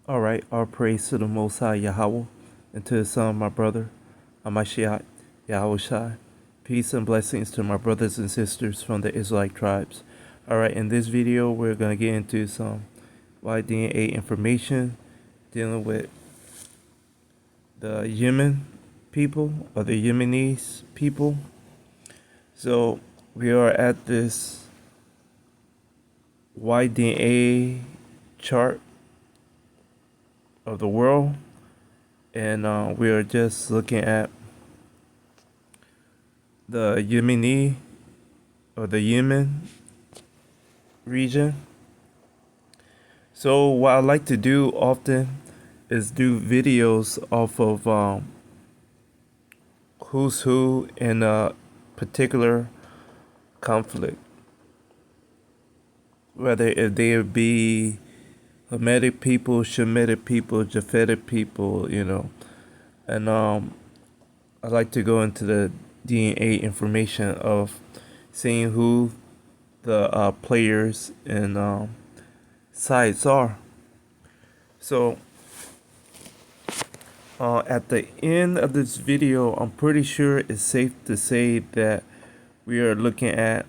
All right, all praise to the Most High Yahweh and to His Son, my brother, Amashiach Yahweh Shai. Peace and blessings to my brothers and sisters from the Israelite tribes. All right, in this video, we're going to get into some DNA information dealing with the Yemen people or the Yemenis people. So we are at this YDNA chart of the world, and we are just looking at the Yemeni or the Yemen region. So what I like to do often is do videos off of who's who in a particular conflict, whether if they be Hamitic people, Shemitic people, Japhetic people, and I like to go into the DNA information of seeing who the players and sides are. So at the end of this video, I'm pretty sure it's safe to say that we are looking at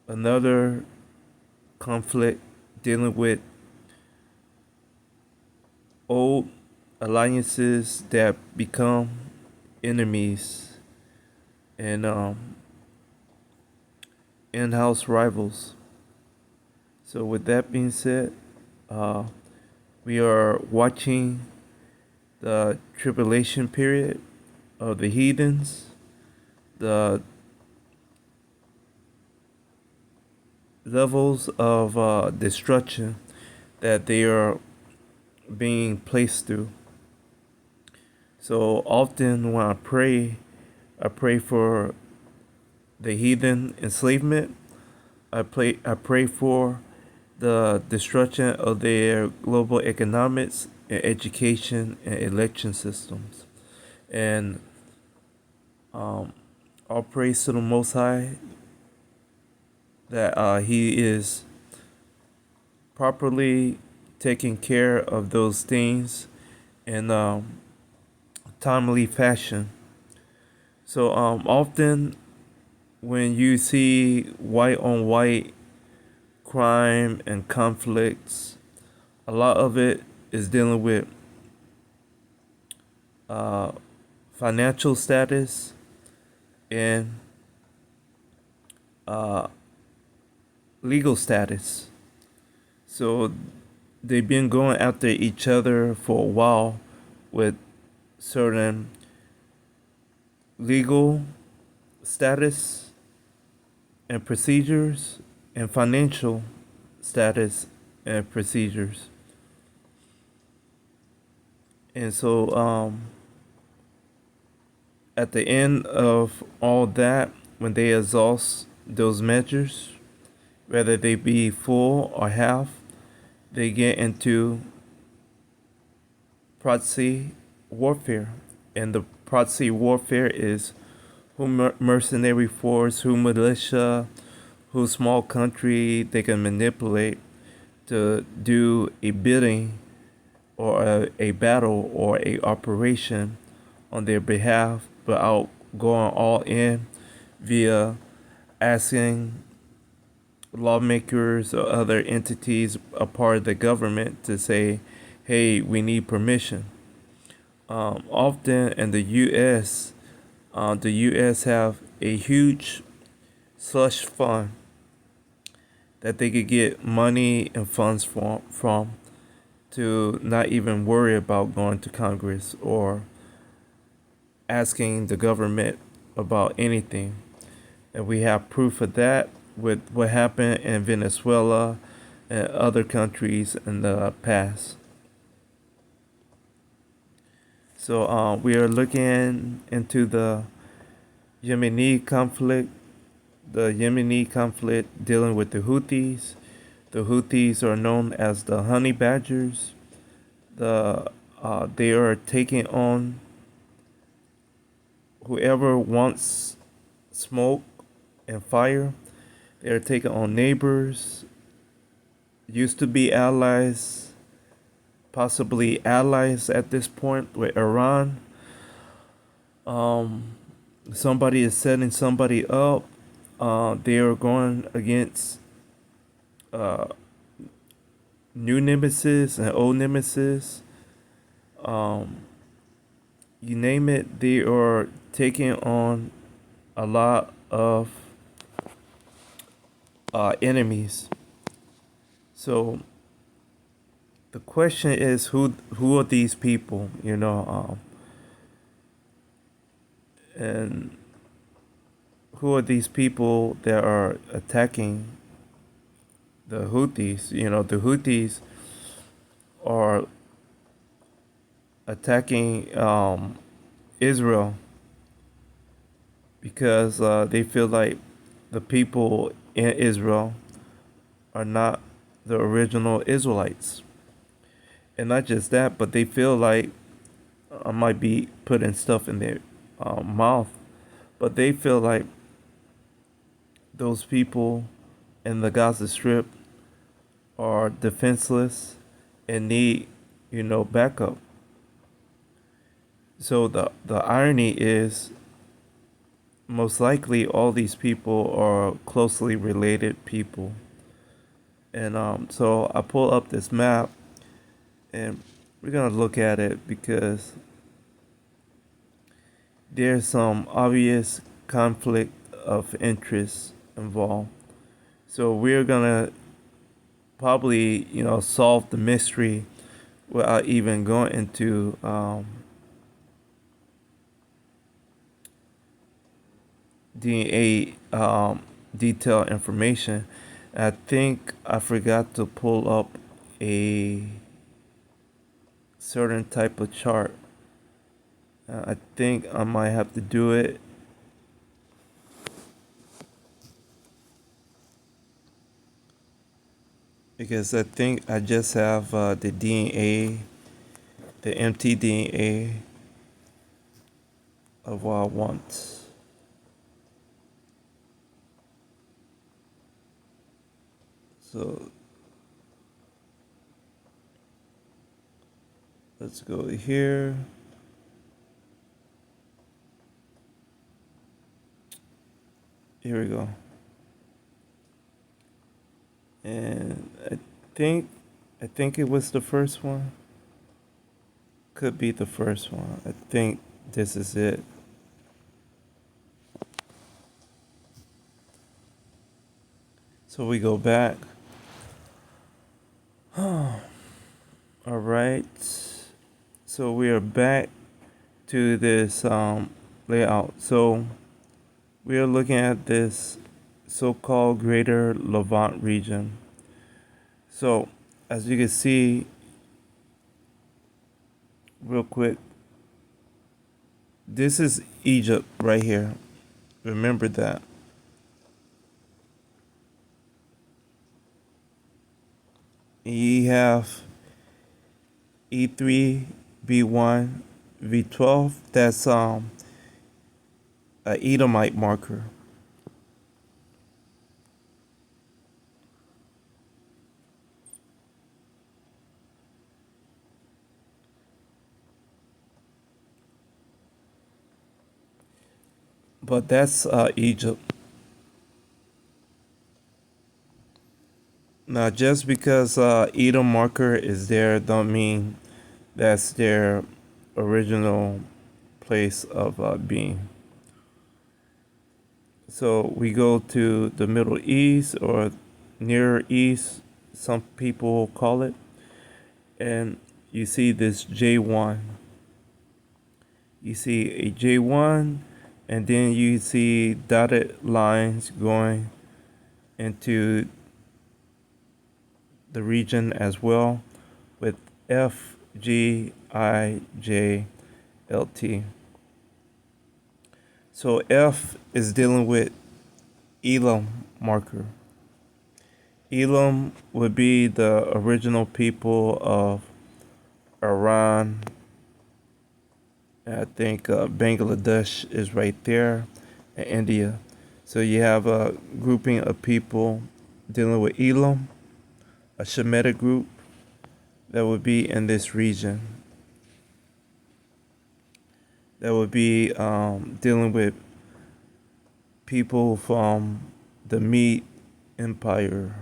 another conflict dealing with old alliances that become enemies and in-house rivals. So with that being said, we are watching the tribulation period of the heathens, the levels of destruction that they are being placed through. So often when I pray for the heathen enslavement. I pray for the destruction of their global economics and education and election systems. And all praise to the Most High that He is properly taking care of those things in timely fashion. So often when you see white on white crime and conflicts, a lot of it is dealing with financial status and legal status. So they've been going after each other for a while with certain legal status and procedures and financial status and procedures. And so at the end of all that, when they exhaust those measures, whether they be full or half, they get into proxy warfare. And the proxy warfare is who mercenary force, who militia, who small country they can manipulate to do a bidding or a battle or a operation on their behalf, but out going all in via asking lawmakers or other entities a part of the government to say, hey, we need permission. Often in the U.S. have a huge slush fund that they could get money and funds from to not even worry about going to Congress or asking the government about anything. And we have proof of that with what happened in Venezuela and other countries in the past. So we are looking into the Yemeni conflict. The Yemeni conflict dealing with the Houthis. The Houthis are known as the honey badgers. They are taking on whoever wants smoke and fire. They are taking on neighbors, used to be allies, possibly allies at this point with Iran. Um, Somebody is setting somebody up. They are going against uh, new nemesis and old nemesis. Um, you name it, they are taking on a lot of enemies. So the question is, who are these people? And who are these people that are attacking the Houthis? The Houthis are attacking Israel because they feel like the people in Israel are not the original Israelites. And not just that, but they feel like I might be putting stuff in their mouth, but they feel like those people in the Gaza Strip are defenseless and need, backup. So the irony is, most likely all these people are closely related people. And so I pull up this map and we're gonna look at it because there's some obvious conflict of interest involved. So we're gonna probably, solve the mystery without even going into DNA detailed information. I think I forgot to pull up a certain type of chart. I think I might have to do it because I think I just have the DNA, the empty DNA of what I want. So let's go here. Here we go. And think I think it was the first one. Could be the first one. I think this is it. So we go back. All right. So we are back to this layout. So we are looking at this so-called Greater Levant region. So as you can see, real quick, this is Egypt right here. Remember that. You have E3, B1, V12. That's a Edomite marker. But that's Egypt. Now, just because Edom marker is there, don't mean that's their original place of being. So we go to the Middle East or Near East, some people call it, and you see this J1. You see a J1, and then you see dotted lines going into the region as well with F, G, I, J, L, T. So F is dealing with Elam marker. Elam would be the original people of Iran. I think Bangladesh is right there, and India. So you have a grouping of people dealing with Elam, a Shemitic group that would be in this region, that would be dealing with people from the Mede Empire.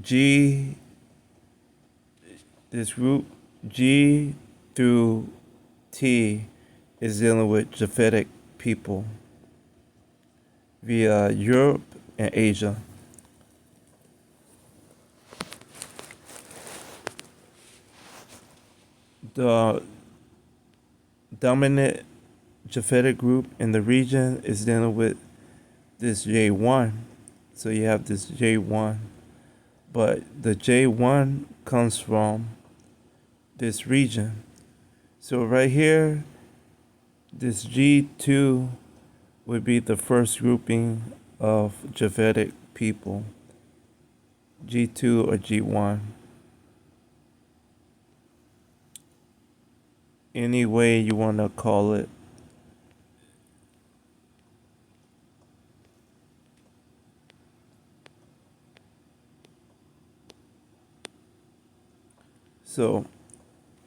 G, this group, G through T, is dealing with Japhetic people via Europe and Asia. The dominant Japhetic group in the region is dealing with this J1. So you have this J1, but the J1 comes from this region. So right here, this G2 would be the first grouping of Japhetic people, G2 or G1. Any way you want to call it. So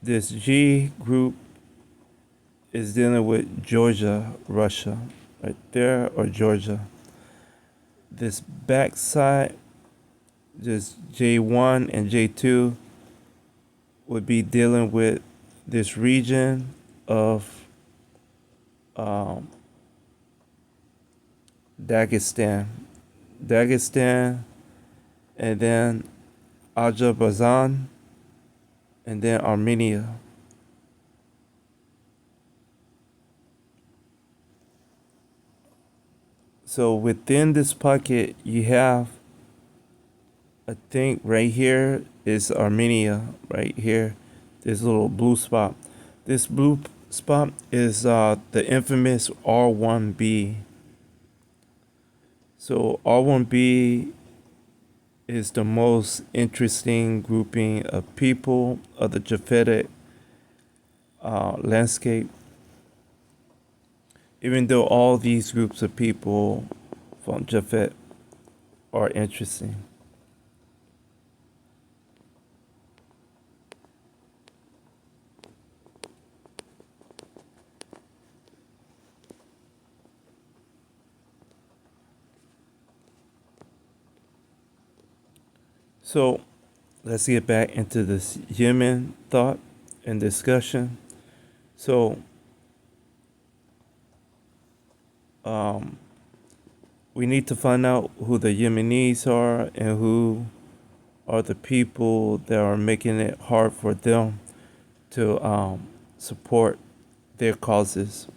this G group is dealing with Georgia, Russia, right there, or Georgia. This backside, this J1 and J2, would be dealing with this region of Dagestan, and then Azerbaijan, and then Armenia. So within this pocket, you have, I think right here is Armenia, right here, this little blue spot. This blue spot is the infamous R1B. So R1B is the most interesting grouping of people of the Japhetic landscape. Even though all these groups of people from Japhet are interesting. So let's get back into this Yemen thought and discussion. So we need to find out who the Yemenis are and who are the people that are making it hard for them to support their causes.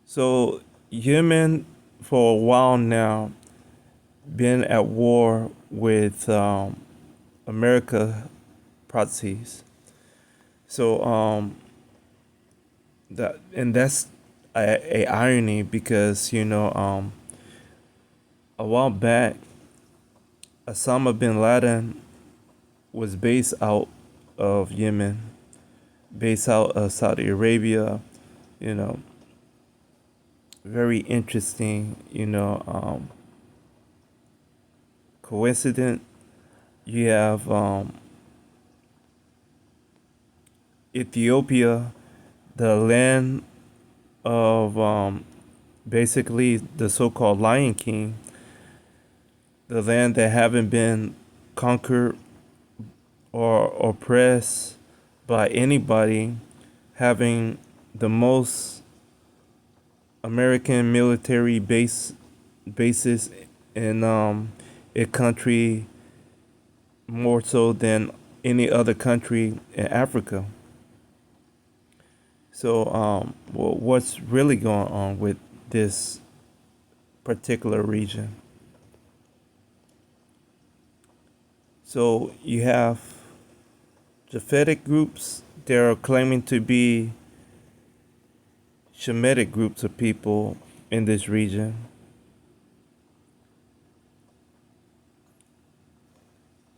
So Yemen, for a while now, been at war with America proxies. So that's a irony because a while back Osama bin Laden was based out of Yemen, based out of Saudi Arabia. You know, very interesting. Coincident. You have Ethiopia, the land of basically the so-called Lion King, the land that haven't been conquered or oppressed by anybody, having the most American military bases in a country more so than any other country in Africa. So, what's really going on with this particular region? So you have Japhetic groups that are claiming to be Shemitic groups of people in this region.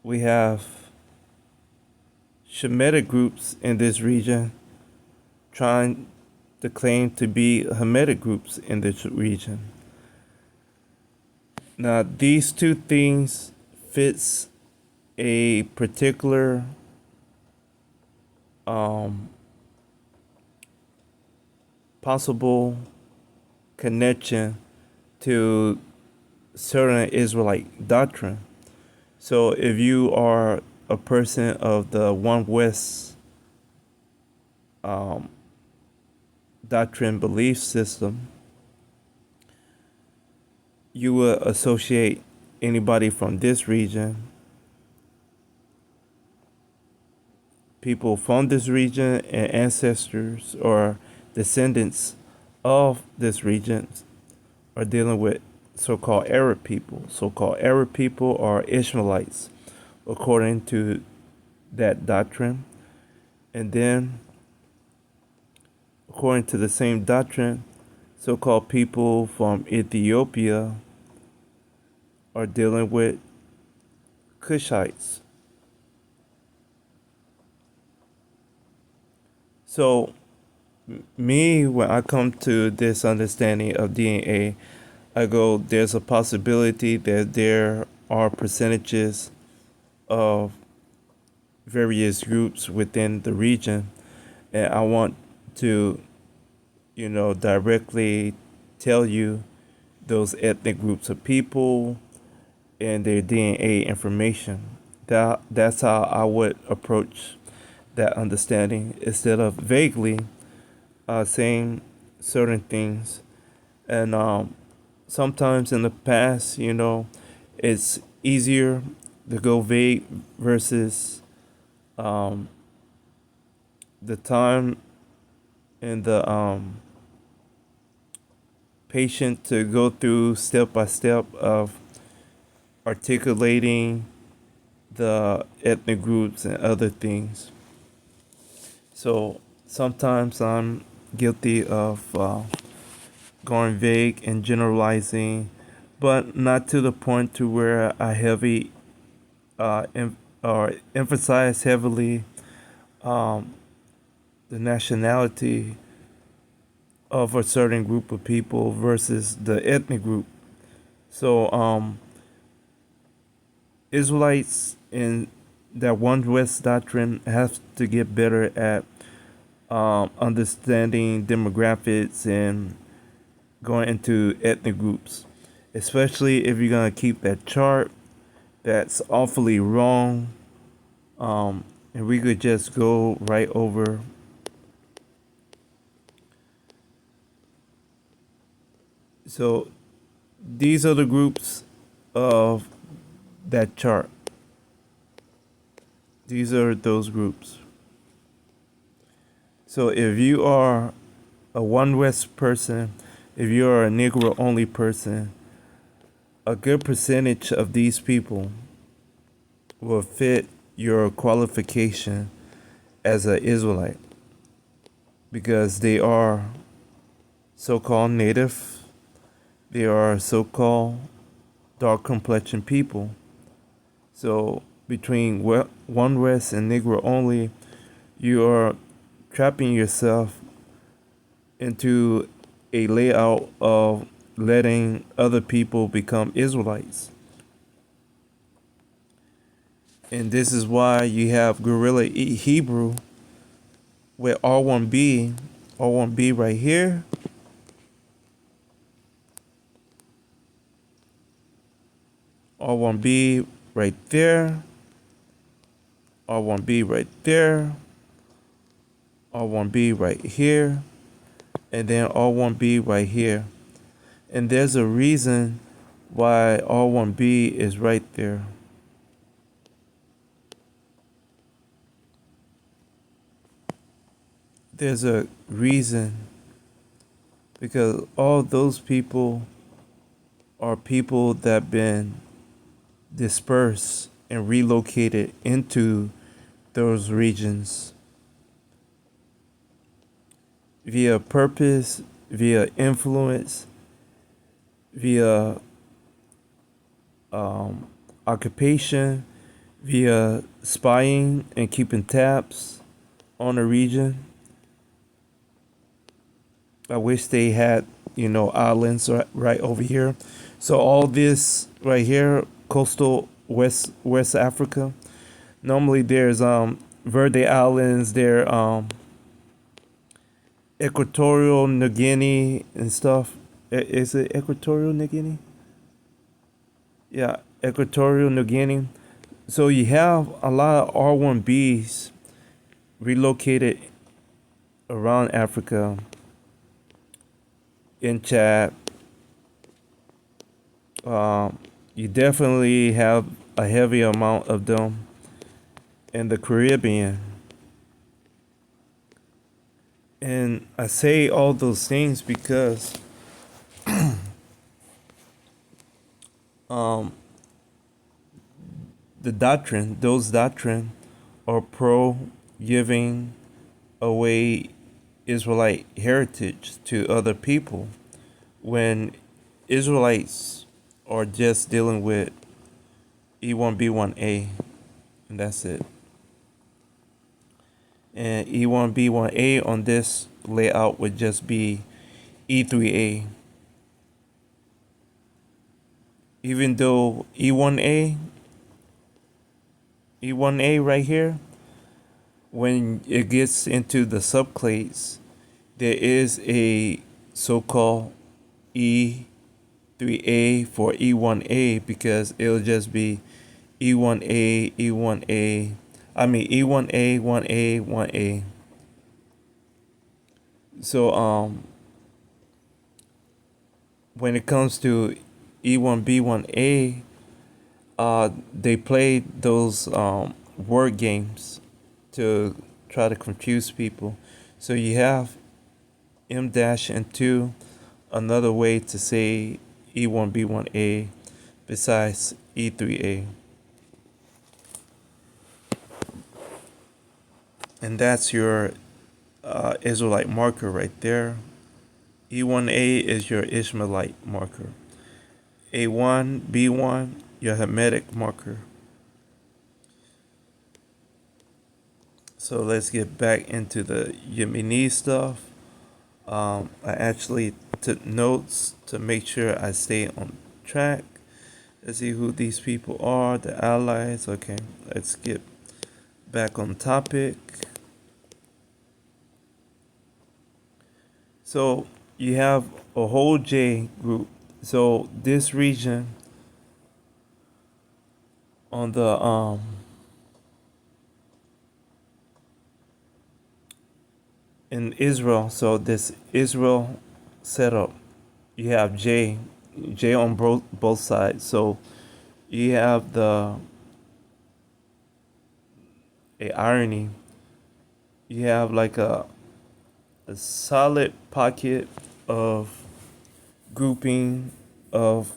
We have Shemitic groups in this region trying the claim to be Hamitic groups in this region. Now, these two things fits a particular um, possible connection to certain Israelite doctrine. So, if you are a person of the One West um, doctrine belief system, you would associate anybody from this region, people from this region, and ancestors or descendants of this region are dealing with so-called Arab people. So-called Arab people are Ishmaelites, according to that doctrine. And then, according to the same doctrine, so-called people from Ethiopia are dealing with Cushites. So, me, when I come to this understanding of DNA, I go, there's a possibility that there are percentages of various groups within the region, and I want to, directly tell you those ethnic groups of people and their DNA information. That's how I would approach that understanding instead of vaguely saying certain things. And sometimes in the past, it's easier to go vague versus um, the time and the patient to go through step by step of articulating the ethnic groups and other things. So sometimes I'm guilty of going vague and generalizing, but not to the point to where I or emphasize heavily um, the nationality of a certain group of people versus the ethnic group. So Israelites in that One West doctrine have to get better at understanding demographics and going into ethnic groups, especially if you're gonna keep that chart. That's awfully wrong. And we could just go right over. So these are the groups of that chart. These are those groups. So if you are a One West person, if you are a Negro only person, a good percentage of these people will fit your qualification as an Israelite because they are so-called native, they are so-called dark complexion people. So between One West and Negro only, you are trapping yourself into a layout of letting other people become Israelites. And this is why you have Guerrilla Hebrew with R1B right here, R1B right there, R1B right there, R1B right here, and then R1B right here. And there's a reason why R1B is right there. There's a reason because all those people are people that have been dispersed and relocated into those regions via purpose, via influence, via occupation, via spying and keeping tabs on a region. I wish they had, islands right over here. So all this right here, coastal West Africa. Normally there's Verde Islands, there Equatorial New Guinea and stuff. Is it Equatorial New Guinea? Yeah, Equatorial New Guinea. So you have a lot of R1Bs relocated around Africa, in Chad. You definitely have a heavy amount of them in the Caribbean. And I say all those things because um, those doctrine are pro giving away Israelite heritage to other people when Israelites are just dealing with E1B1A, and that's it. And E1B1A on this layout would just be E3A. Even though E1A right here, when it gets into the subclades, there is a so-called E3A for E1A because it'll just be E1A, E1A, E1A, 1A, 1A. So when it comes to E1B1A, they play those word games to try to confuse people. So you have M dash and 2, another way to say E1B1A besides E3A. And that's your Israelite marker right there. E1A is your Ishmaelite marker. A1, B1, your Hamitic marker. So let's get back into the Yemeni stuff. I actually took notes to make sure I stay on track. Let's see who these people are, the allies. Okay, let's get back on topic. So you have a whole J group. So this region on the in Israel, so this Israel setup, you have J on both sides. So you have a irony. You have like a solid pocket of grouping of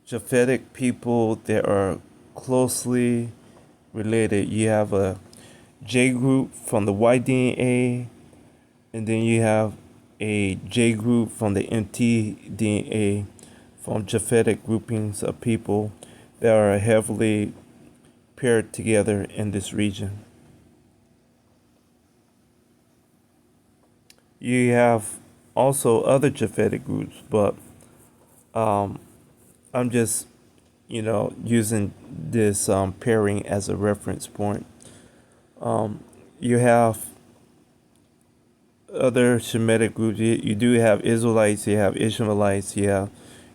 Japhetic people that are closely related. You have a J group from the Y-DNA, and then you have a J group from the mtDNA, from Japhetic groupings of people that are heavily paired together in this region. You have also other Japhetic groups, but I'm just, using this pairing as a reference point. You have other Shemitic groups. You do have Israelites, you have Ishmaelites, you have,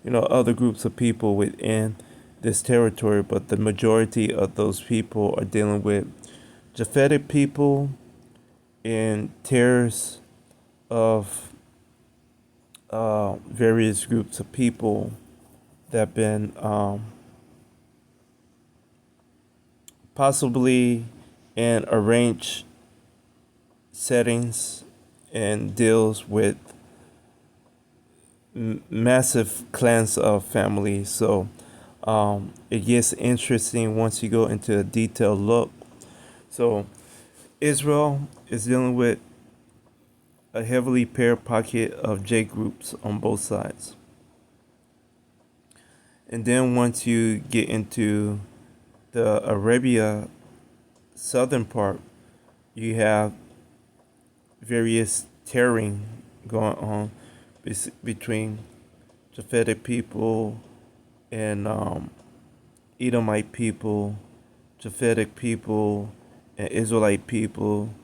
other groups of people within this territory, but the majority of those people are dealing with Japhetic people in tiers of various groups of people that have been possibly in arranged settings and deals with massive clans of families. So it gets interesting once you go into a detailed look. So Israel is dealing with a heavily paired pocket of J groups on both sides. And then once you get into the Arabia southern part, you have various tearing going on between Japhetic people and Edomite people, Japhetic people and Israelite people,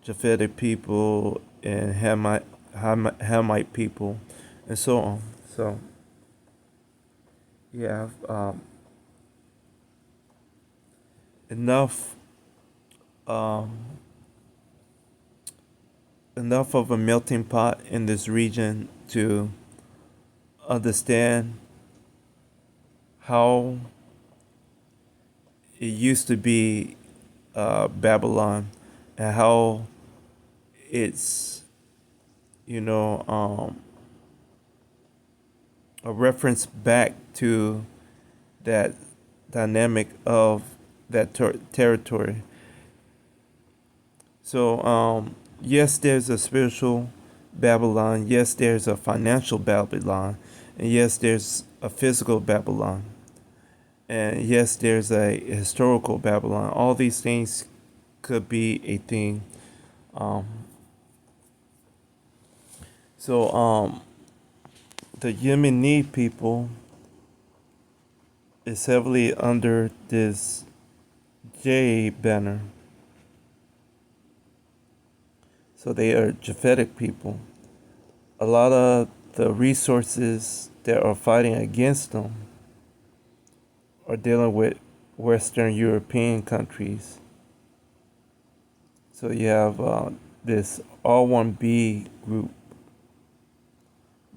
Japhetic people and Hamite people, and so on. So you have enough um, enough of a melting pot in this region to understand how it used to be Babylon and how it's, you know, a reference back to that dynamic of that territory. So, yes, there's a spiritual Babylon. Yes, there's a financial Babylon. And yes, there's a physical Babylon. And yes, there's a historical Babylon. All these things could be a thing. Um, so, the Yemeni people is heavily under this J banner. So they are Japhetic people. A lot of the resources that are fighting against them are dealing with Western European countries. So you have this R1B group,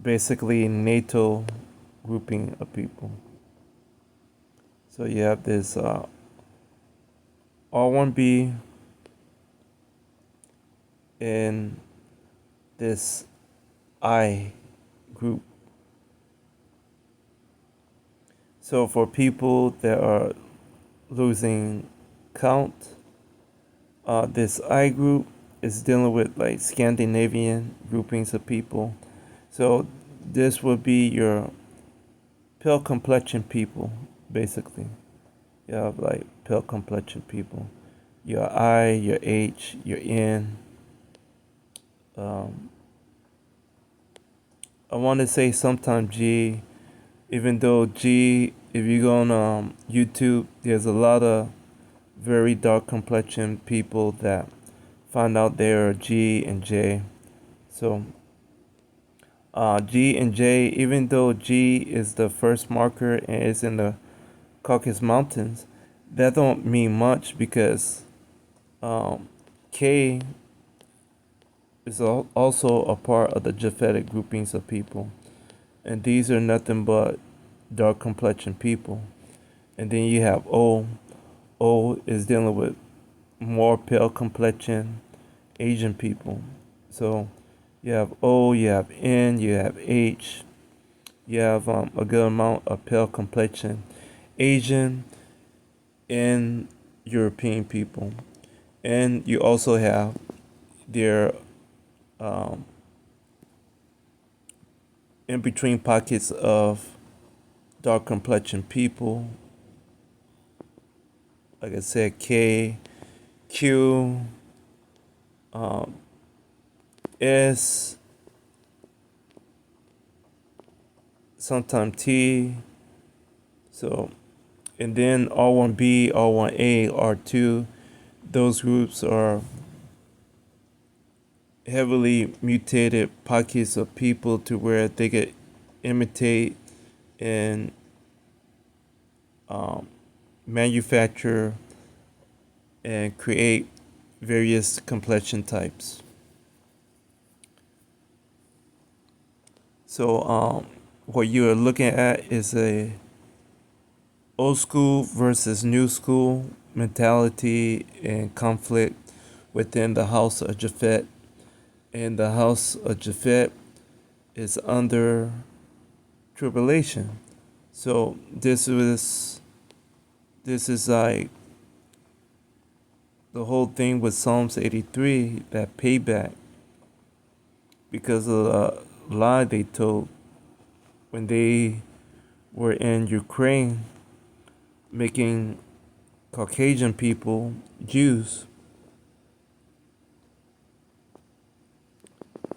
basically NATO grouping of people. So you have this R1B and this I group. So for people that are losing count, this I group is dealing with like Scandinavian groupings of people. So this would be your pale complexion people, basically. You have like pale complexion people. Your I, your H, your N. Um, I want to say sometimes G, even though G, if you go on YouTube, there's a lot of very dark complexion people that find out they're G and J. So G and J, even though G is the first marker and it's in the Caucasus Mountains, that don't mean much because K is also a part of the Japhetic groupings of people. And these are nothing but dark complexion people. And then you have O. O is dealing with more pale complexion Asian people. So you have O, you have N, you have H, you have a good amount of pale complexion Asian and European people. And you also have their um, in between pockets of dark complexion people. Like I said, K, Q, um, S, sometimes T. So, and then R1B, R1A, R2, those groups are heavily mutated pockets of people to where they could imitate and um, manufacture and create various complexion types. So what you are looking at is a old school versus new school mentality and conflict within the house of Japhet. And the house of Japhet is under tribulation. So this is like the whole thing with Psalms 83, that payback, because of the lie they told when they were in Ukraine, making Caucasian people Jews.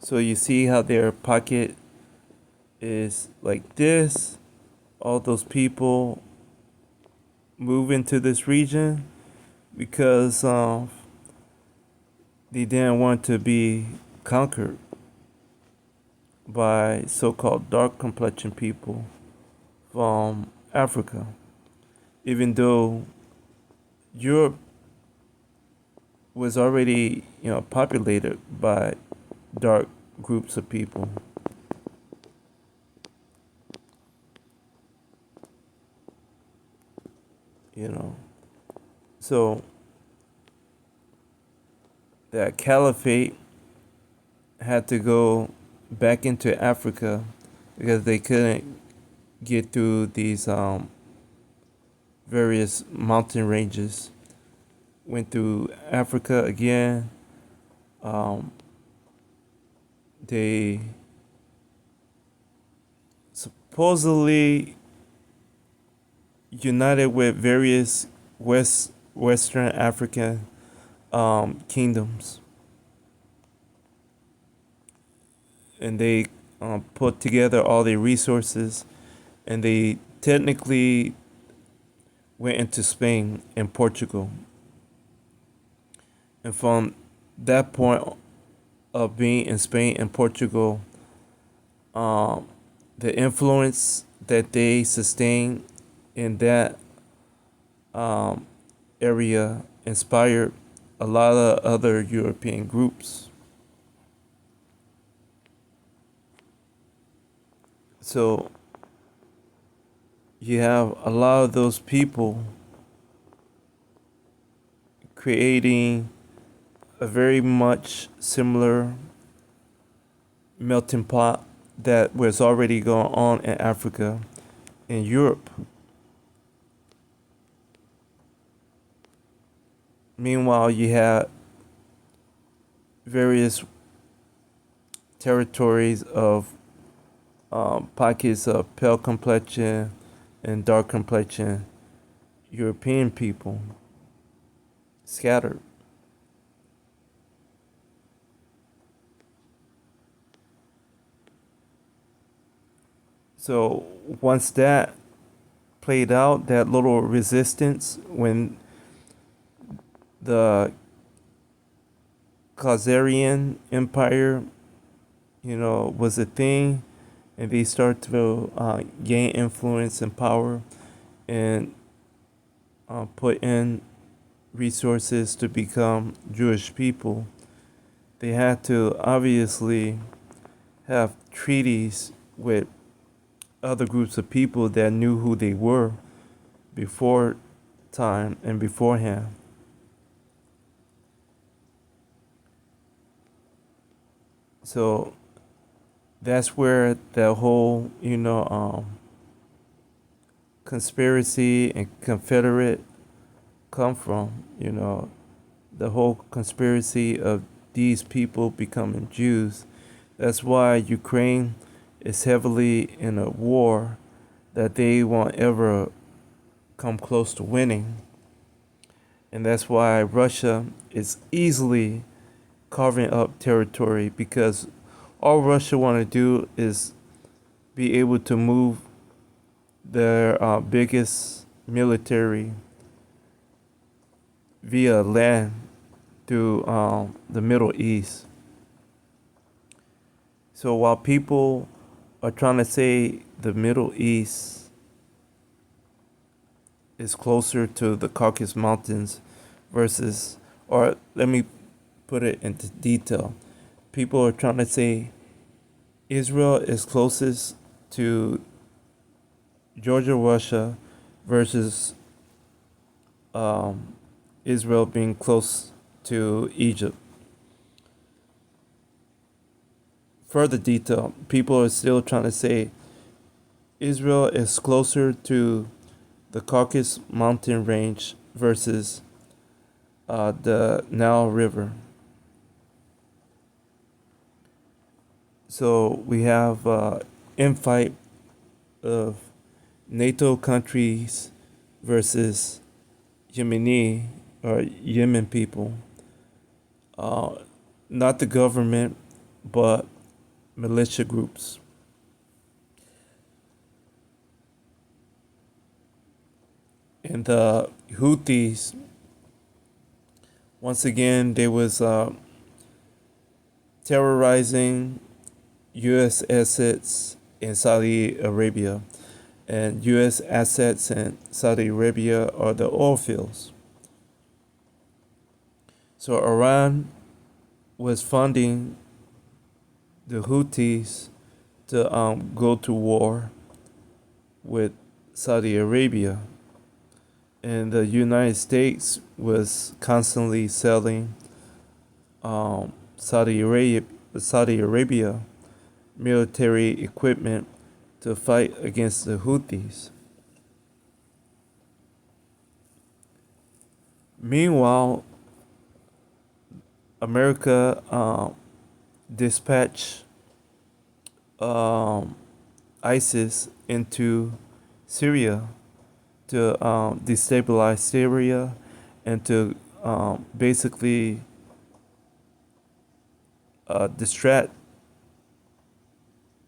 So you see how their pocket is like this. All those people move into this region because they didn't want to be conquered by so-called dark complexion people from Africa. Even though Europe was already, populated by dark groups of people, you know. So that caliphate had to go back into Africa because they couldn't get through these various mountain ranges. Went through Africa again. Um, they supposedly united with various Western African kingdoms, and they put together all their resources, and they technically went into Spain and Portugal. And from that point of being in Spain and Portugal, um, the influence that they sustained in that um, area inspired a lot of other European groups. So you have a lot of those people creating a very much similar melting pot that was already going on in Africa and Europe. Meanwhile, you had various territories of pockets of pale complexion and dark complexion European people scattered. So once that played out, that little resistance, when the Khazarian Empire, was a thing, and they start to gain influence and power and put in resources to become Jewish people, they had to obviously have treaties with other groups of people that knew who they were before time and beforehand. So that's where the whole, conspiracy and Confederate come from. The whole conspiracy of these people becoming Jews. That's why Ukraine is heavily in a war that they won't ever come close to winning. And that's why Russia is easily carving up territory, because all Russia want to do is be able to move their biggest military via land through the Middle East. So while people are trying to say the Middle East is closer to the Caucasus Mountains versus, or let me put it into detail, people are trying to say Israel is closest to Georgia, Russia, versus Israel being close to Egypt. Further detail, people are still trying to say Israel is closer to the Caucasus mountain range versus the Nile River. So we have infight of NATO countries versus Yemeni or Yemen people. Not the government, but militia groups. And the Houthis, once again, they was terrorizing U.S. assets in Saudi Arabia. And U.S. assets in Saudi Arabia are the oil fields. So Iran was funding the Houthis to go to war with Saudi Arabia. And the United States was constantly selling Saudi Arabia military equipment to fight against the Houthis. Meanwhile, America dispatched ISIS into Syria to destabilize Syria and to basically distract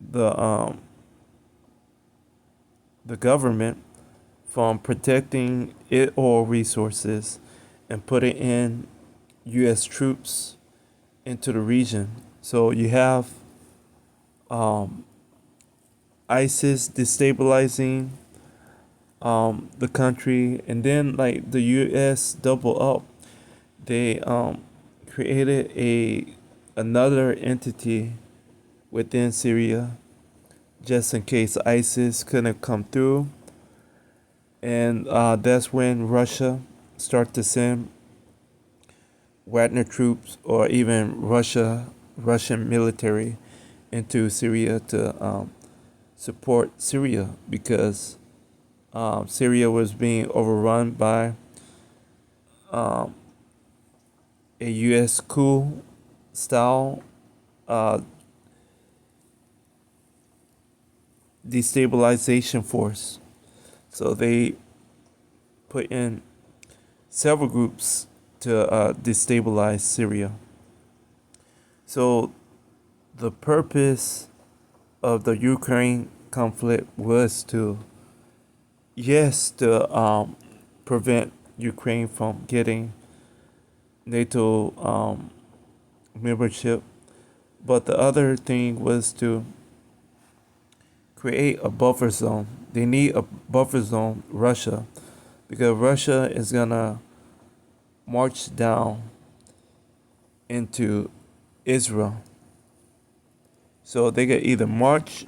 the government from protecting its oil resources and putting in U.S. troops into the region. So you have ISIS destabilizing the country, and then like the U.S. double up. They created another entity within Syria just in case ISIS couldn't come through, and that's when Russia started to send Wagner troops or even Russian military into Syria to support Syria because Syria was being overrun by a U.S. coup style destabilization force. So they put in several groups to destabilize Syria. So the purpose of the Ukraine conflict was to, yes, to prevent Ukraine from getting NATO membership, but the other thing was to create a buffer zone. They need a buffer zone, Russia, because Russia is gonna march down into Israel. So they could either march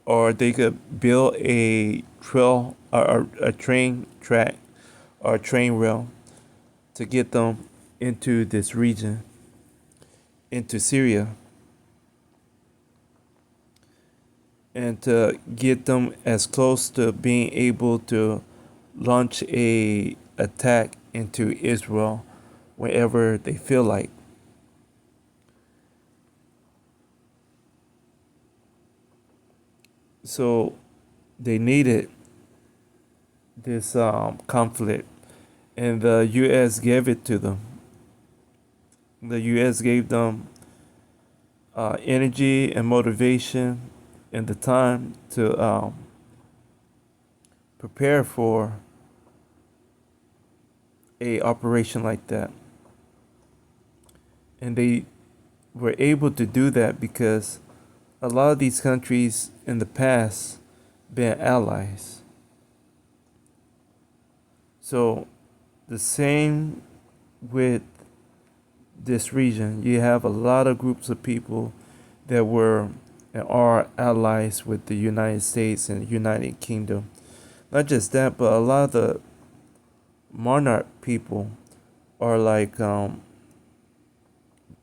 or they could build a trail or a train track or a train rail to get them into this region, into Syria, and to get them as close to being able to launch a attack into Israel whenever they feel like. So they needed this conflict, and the U.S. gave it to them. The U.S. gave them energy and motivation and the time to prepare for a operation like that. And they were able to do that because a lot of these countries in the past been allies. So the same with this region. You have a lot of groups of people that were and are allies with the United States and the United Kingdom. Not just that, but a lot of the monarch people are like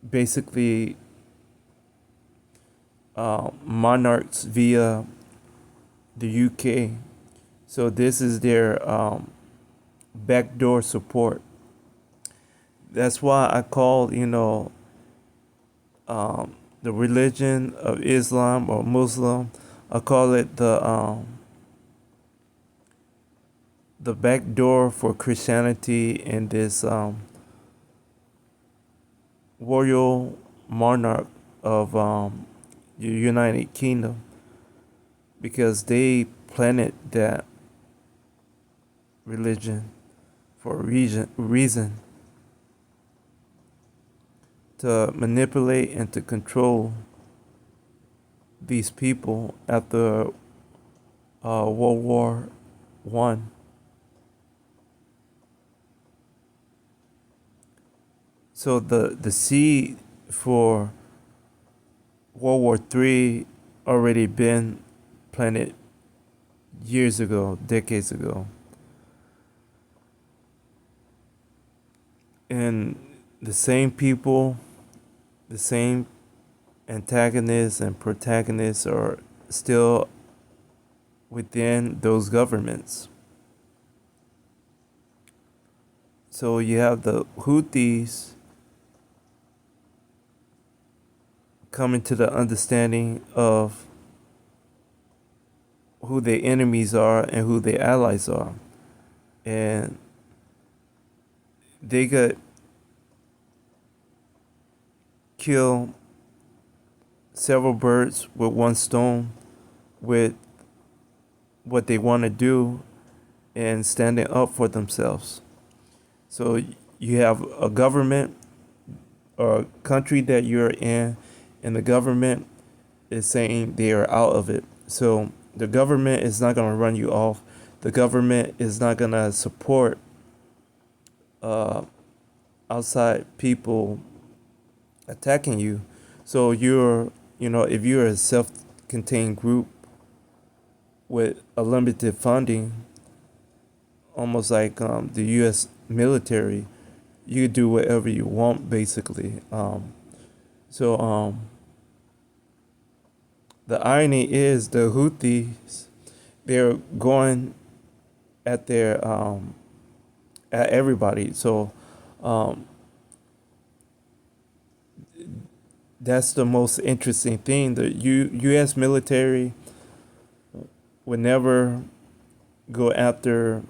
basically monarchs via the UK. So this is their backdoor support. That's why I call, the religion of Islam or Muslim, I call it the back door for Christianity in this royal monarch of your United Kingdom, because they planted that religion for a reason to manipulate and to control these people after World War One. So the seed for World War Three already been planted years ago, decades ago, and the same people, the same antagonists and protagonists are still within those governments. So you have the Houthis coming to the understanding of who their enemies are and who their allies are. And they could kill several birds with one stone with what they want to do and standing up for themselves. So you have a government or a country that you're in, and the government is saying they are out of it. So the government is not going to run you off. The government is not going to support uh, outside people attacking you. So if you're a self-contained group with a limited funding, almost like the U.S. military, you could do whatever you want, basically. So the irony is the Houthis, they're going at their at everybody. So um, that's the most interesting thing. The U.S. military would never go after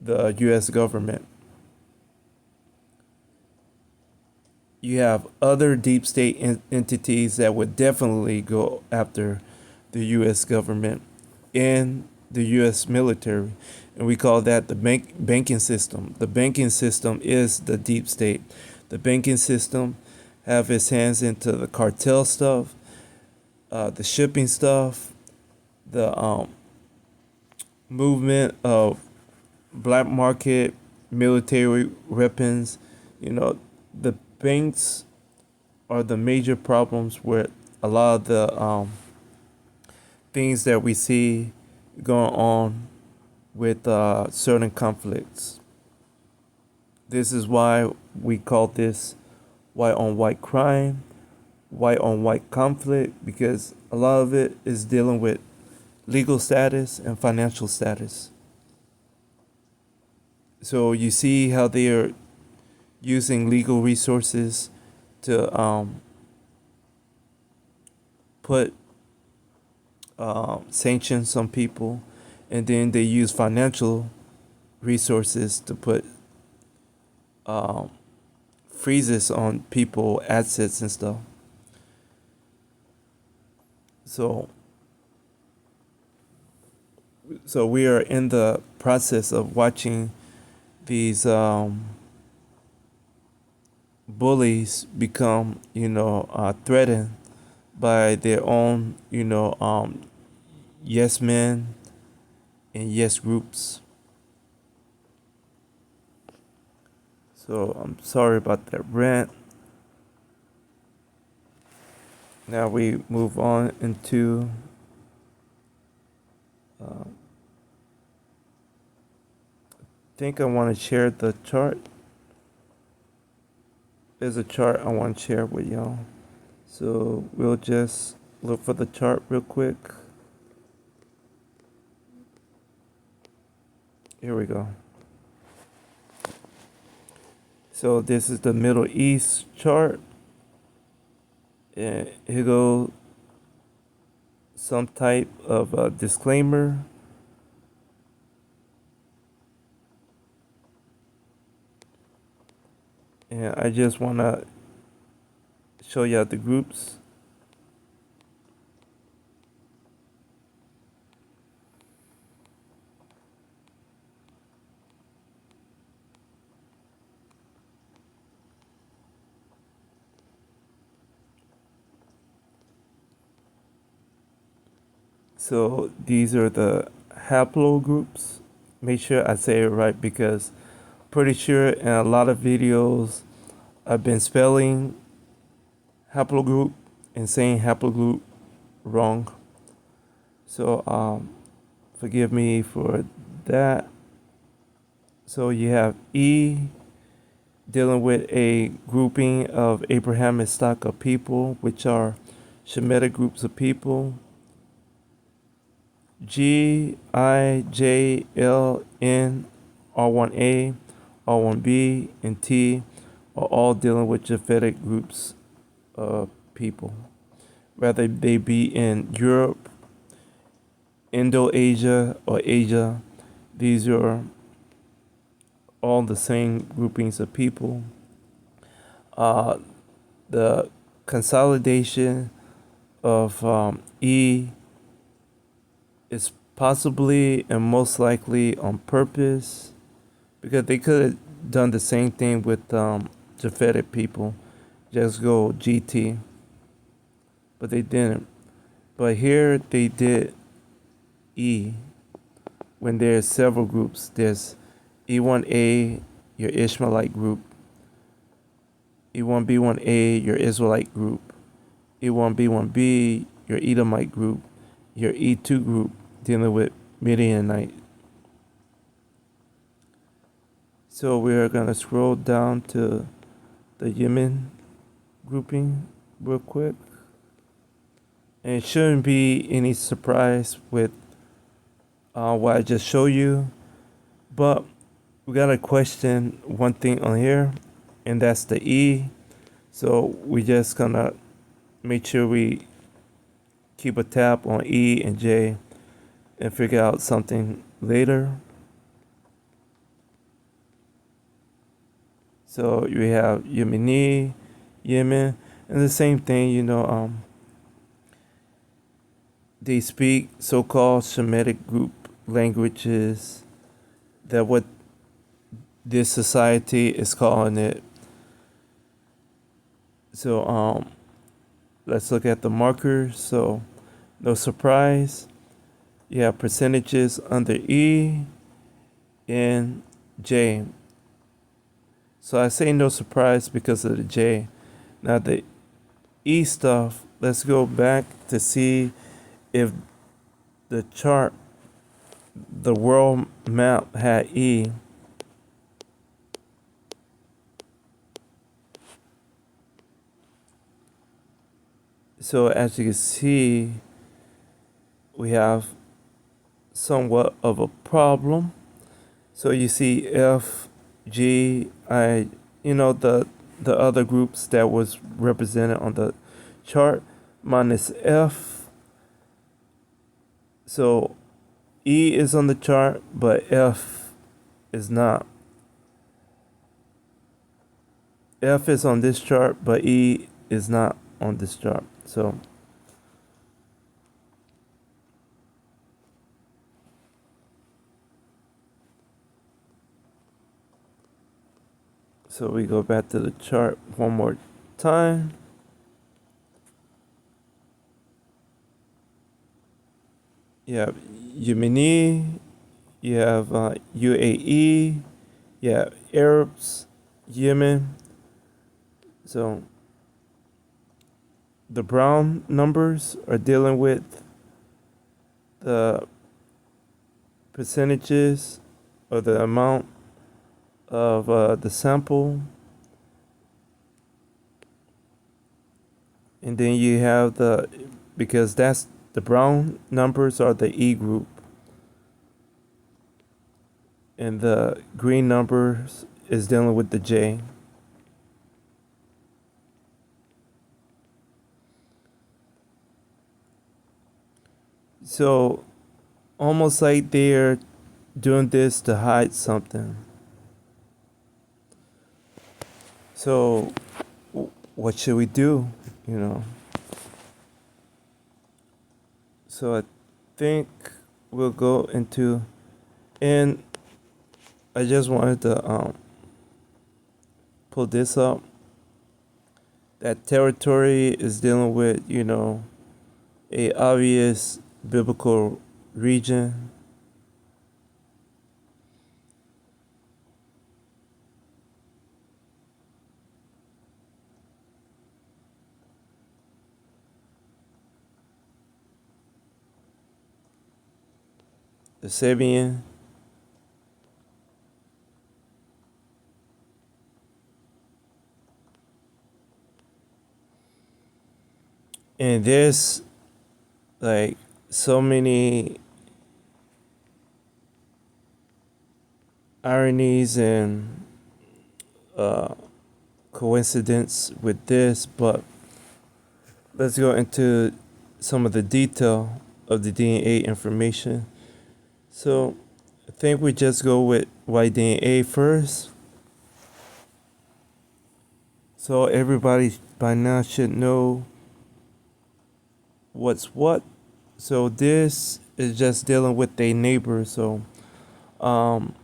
the U.S. government. You have other deep state entities that would definitely go after the U.S. government and the U.S. military, and we call that the banking system. The banking system is the deep state. The banking system have its hands into the cartel stuff, the shipping stuff, the movement of black market military weapons. The banks are the major problems with a lot of the things that we see going on with certain conflicts. This is why we call this white on white crime, white on white conflict, because a lot of it is dealing with legal status and financial status. So you see how they are using legal resources to put sanctions on people, and then they use financial resources to put freezes on people, assets, and stuff. So, so we are in the process of watching these bullies become, threatened by their own, yes men and yes groups. So I'm sorry about that rant. Now we move on into I think I want to share the chart. There's a chart I want to share with y'all. So we'll just look for the chart real quick. Here we go. So this is the Middle East chart. And here goes some type of disclaimer. And I just want to show y'all the groups. So these are the haplogroups. Make sure I say it right because pretty sure in a lot of videos I've been spelling haplogroup and saying haplogroup wrong. So forgive me for that. So you have E dealing with a grouping of Abrahamic stock of people, which are Shemitic groups of people. G, I, J, L, N, R1A, R1B, and T are all dealing with Japhetic groups of people, whether they be in Europe, Indo-Asia, or Asia. These are all the same groupings of people. The consolidation of E is possibly and most likely on purpose because they could have done the same thing with Japhetic people, just go GT, but they didn't. But here they did E when there's several groups. There's E1A, your Ishmaelite group, E1B1A, your Israelite group, E1B1B, your Edomite group, your E2 group dealing with Midianite. So we're going to scroll down to the Yemen grouping real quick. And it shouldn't be any surprise with what I just showed you. But we got to question one thing on here, and that's the E. So we just going to make sure we keep a tab on E and J and figure out something later. So you have Yemeni, Yemen, and the same thing, they speak so-called Shemitic group languages that what this society is calling it. So let's look at the markers. So no surprise, you have percentages under E and J. So I say no surprise because of the J. Now the E stuff, let's go back to see if the chart, the world map had E. So as you can see, we have somewhat of a problem. So you see F, G, I, the other groups that was represented on the chart minus F. So E is on the chart, but F is not. F is on this chart, but E is not on this chart. So we go back to the chart one more time. You have Yemeni, you have UAE, you have Arabs, Yemen. So the brown numbers are dealing with the percentages or the amount of the sample. And then you have because that's the brown numbers are the E group. And the green numbers is dealing with the J. So almost like they're doing this to hide something. So what should we do? So I think we'll go into, and I just wanted to pull this up. That territory is dealing with, a obvious biblical region. The Sabian. And there's like so many ironies and uh, coincidence with this, but let's go into some of the detail of the DNA information. So I think we just go with Y-DNA first. So everybody by now should know what's what. So this is just dealing with a neighbor. So um,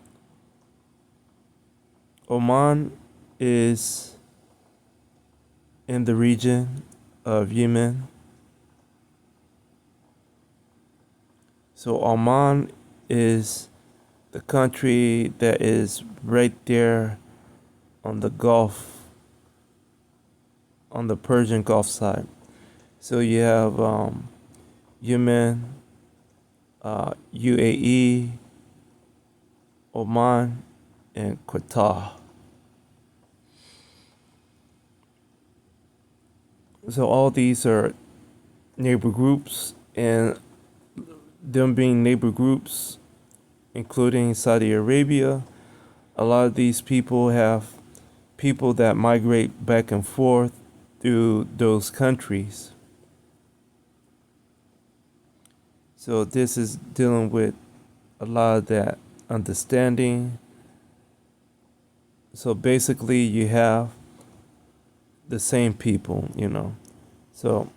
Oman is in the region of Yemen. So Oman is the country that is right there on the Gulf, on the Persian Gulf side. So you have Yemen, UAE, Oman, and Qatar. So all these are neighbor groups, and them being neighbor groups, including Saudi Arabia, a lot of these people have people that migrate back and forth through those countries. So this is dealing with a lot of that understanding. So basically, you have the same people, you know. So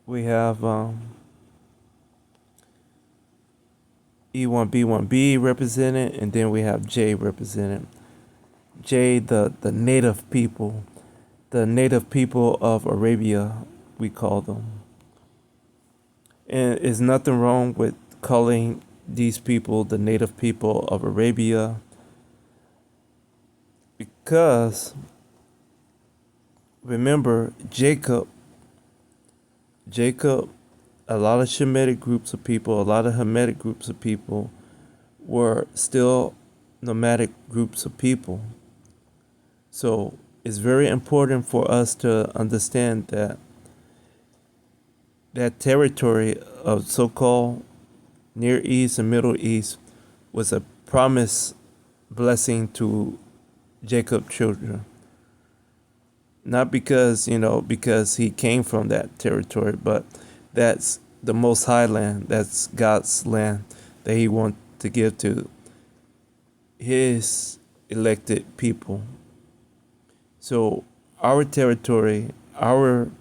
we have E1B1B represented, and then we have J represented. J, the native people of Arabia, we call them. And there's nothing wrong with calling these people the native people of Arabia, because remember Jacob, a lot of Shemitic groups of people, a lot of Hamitic groups of people were still nomadic groups of people. So it's very important for us to understand that that territory of so-called Near East and Middle East was a promised blessing to Jacob's children. Not because, because he came from that territory, but that's the Most High land. That's God's land that he wants to give to his elected people. So our territory, our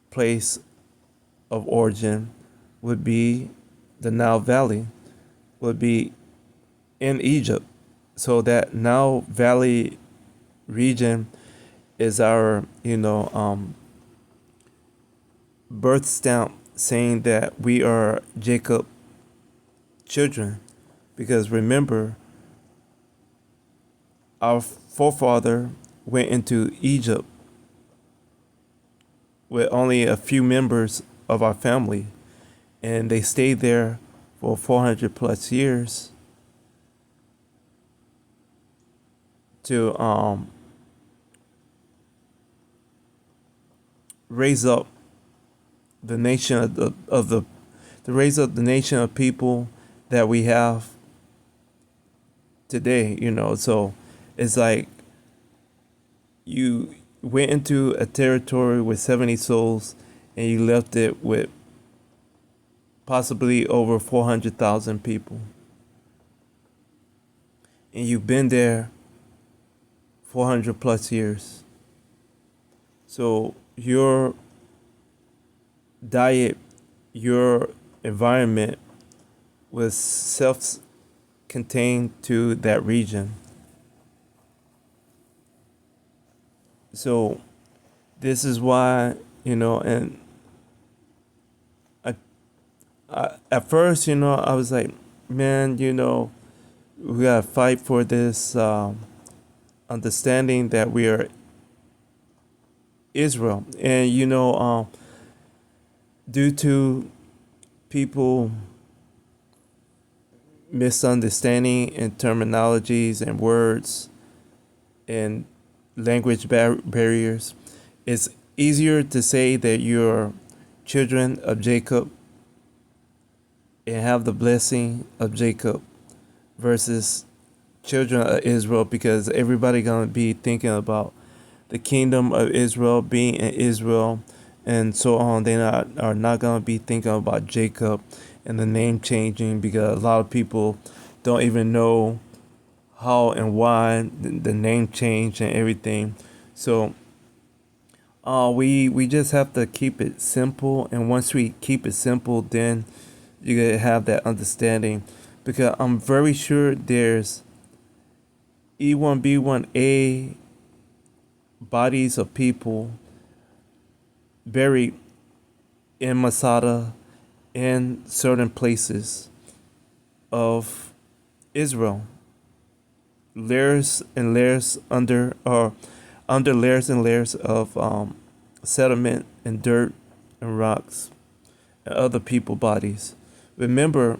place of origin would be the Nile Valley, would be in Egypt. So that Nile Valley region is our, birth stamp saying that we are Jacob children. Because remember, our forefather went into Egypt with only a few members of our family, and they stayed there for 400 plus years to raise up the nation of the to raise up the nation of people that we have today. So it's like you went into a territory with 70 souls and you left it with possibly over 400,000 people, and you've been there 400 plus years. So your diet, your environment was self-contained to that region. So this is why, and At first, I was like, man, we gotta fight for this understanding that we are Israel, and due to people misunderstanding in terminologies and words and language barriers, it's easier to say that you're children of Jacob and have the blessing of Jacob versus children of Israel, because everybody gonna be thinking about the kingdom of Israel being in Israel and so on. They are not gonna be thinking about Jacob and the name changing, because a lot of people don't even know how and why the name change and everything. So we just have to keep it simple, and once we keep it simple, then you gotta have that understanding, because I'm very sure there's E1B1A bodies of people buried in Masada in certain places of Israel, layers and layers under layers and layers of sediment and dirt and rocks and other people bodies. Remember,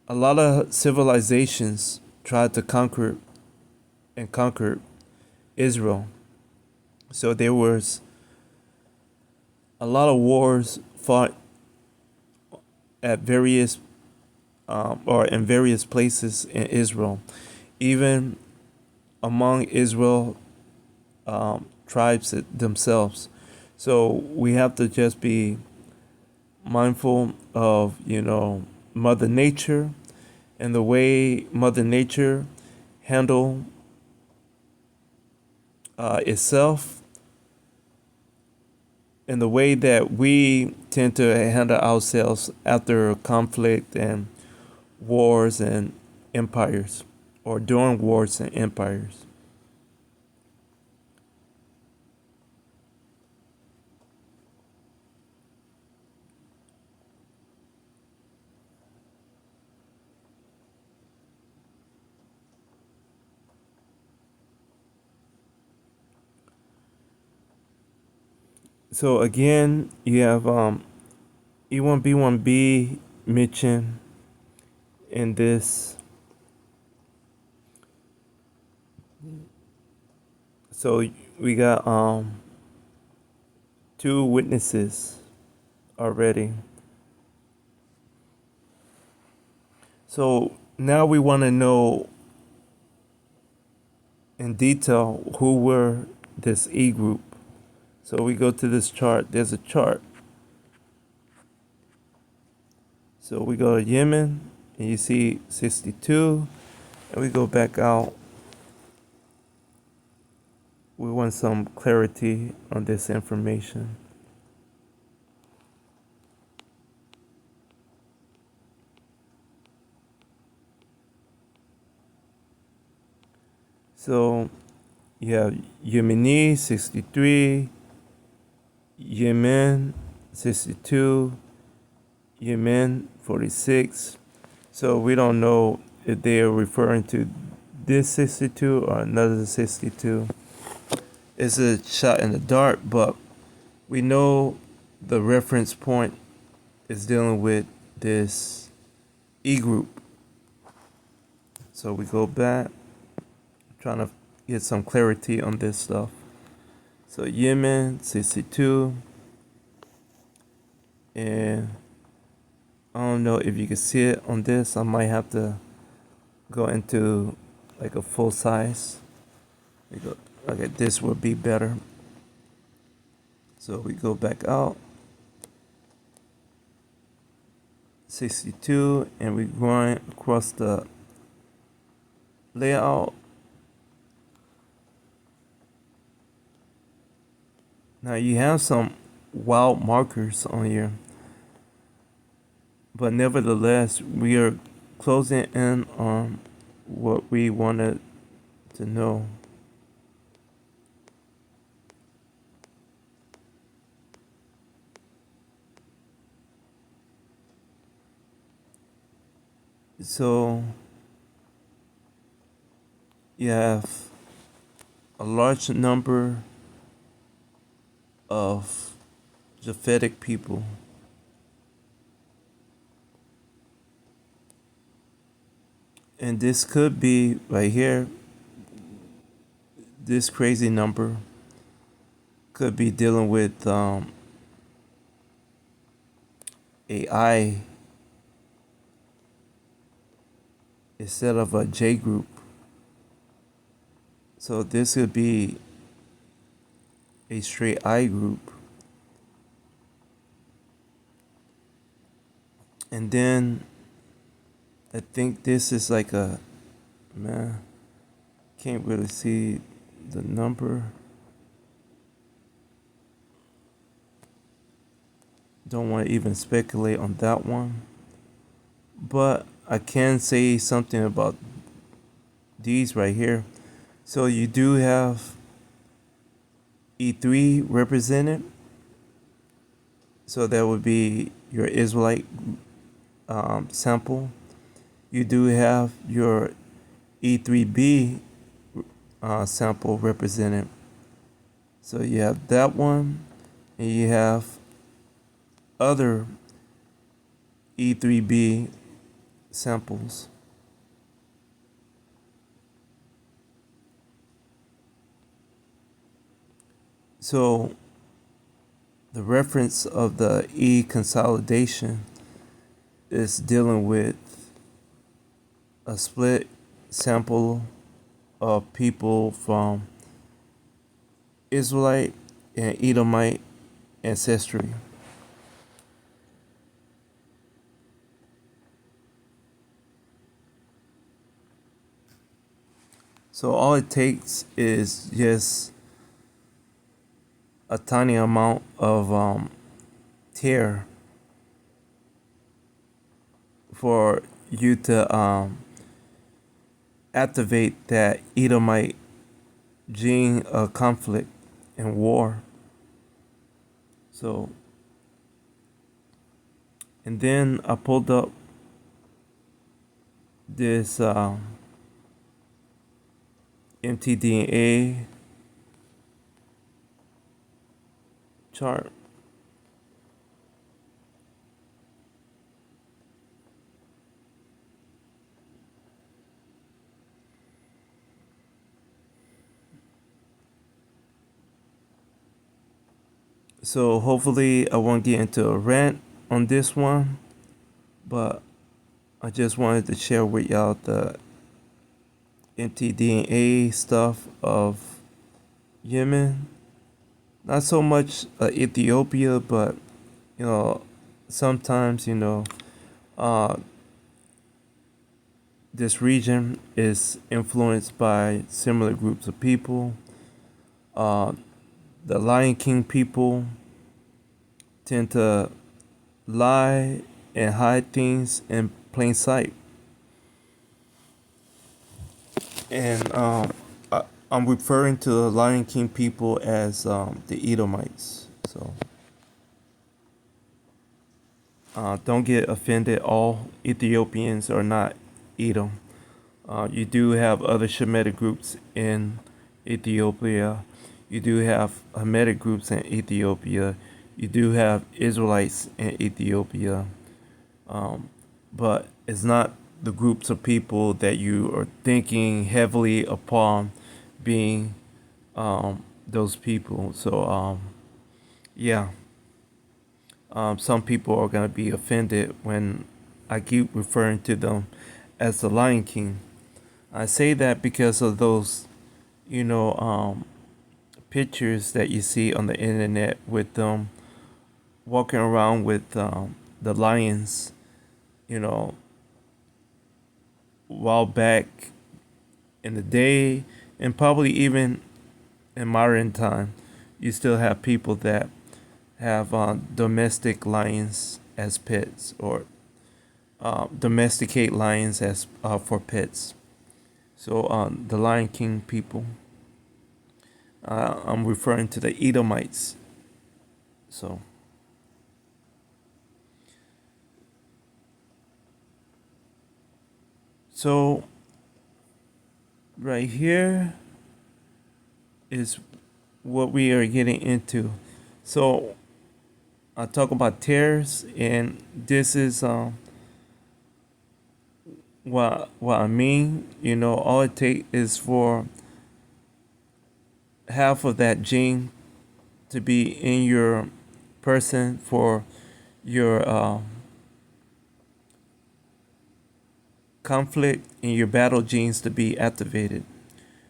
a lot of civilizations tried to conquer Israel. So there was a lot of wars fought at various or in various places in Israel, even among Israel tribes themselves. So we have to just be mindful of Mother Nature and the way Mother Nature handle itself, and the way that we tend to handle ourselves after conflict and wars and empires, or during wars and empires. So again, you have E1B1B mentioned in this. So we got two witnesses already. So now we want to know in detail who were this E group. So we go to this chart. There's a chart. So we go to Yemen, and you see 62, and we go back out. We want some clarity on this information. So you have Yemeni 63, Yemen 62, Yemen 46. So we don't know if they are referring to this 62 or another 62. It's a shot in the dark, but we know the reference point is dealing with this E group. So we go back, trying to get some clarity on this stuff. So Yemen 62, and I don't know if you can see it on this. I might have to go into like a full size. Okay, this would be better. So we go back out 62, and we're going across the layout. Now you have some wild markers on here, but nevertheless, we are closing in on what we wanted to know. So you have a large number of Japhetic people, and this could be right here. This crazy number could be dealing with AI instead of a J group. So this could be a straight I group. And then I think this is like a, man, can't really see the number. Don't want to even speculate on that one. But I can say something about these right here. So you do have E3 represented. So that would be your Israelite sample. You do have your E3B sample represented. So you have that one, and you have other E3B samples. So the reference of the E consolidation is dealing with a split sample of people from Israelite and Edomite ancestry. So all it takes is just a tiny amount of tear for you to activate that Edomite gene of conflict and war. So, and then I pulled up this mtDNA chart. So hopefully I won't get into a rant on this one, but I just wanted to share with y'all the mtDNA stuff of Yemen. Not so much Ethiopia, but you know, sometimes uh, this region is influenced by similar groups of people. Uh, the Lion King people tend to lie and hide things in plain sight. And I'm referring to the Lion King people as the Edomites. So don't get offended. All Ethiopians are not Edom. You do have other Shemitic groups in Ethiopia. You do have Hamitic groups in Ethiopia. You do have Israelites in Ethiopia. But it's not the groups of people that you are thinking heavily upon being those people. So, yeah, some people are going to be offended when I keep referring to them as the Lion King. I say that because of those, you know, pictures that you see on the internet with them walking around with the lions, you know, while back in the day, and probably even in modern time, you still have people that have domestic lions as pets, or domesticate lions as for pets. So the Lion King people, I'm referring to the Edomites. So So right here is what we are getting into. So I talk about tears, and this is what I mean. You know, all it takes is for half of that gene to be in your person for your conflict and your battle genes to be activated.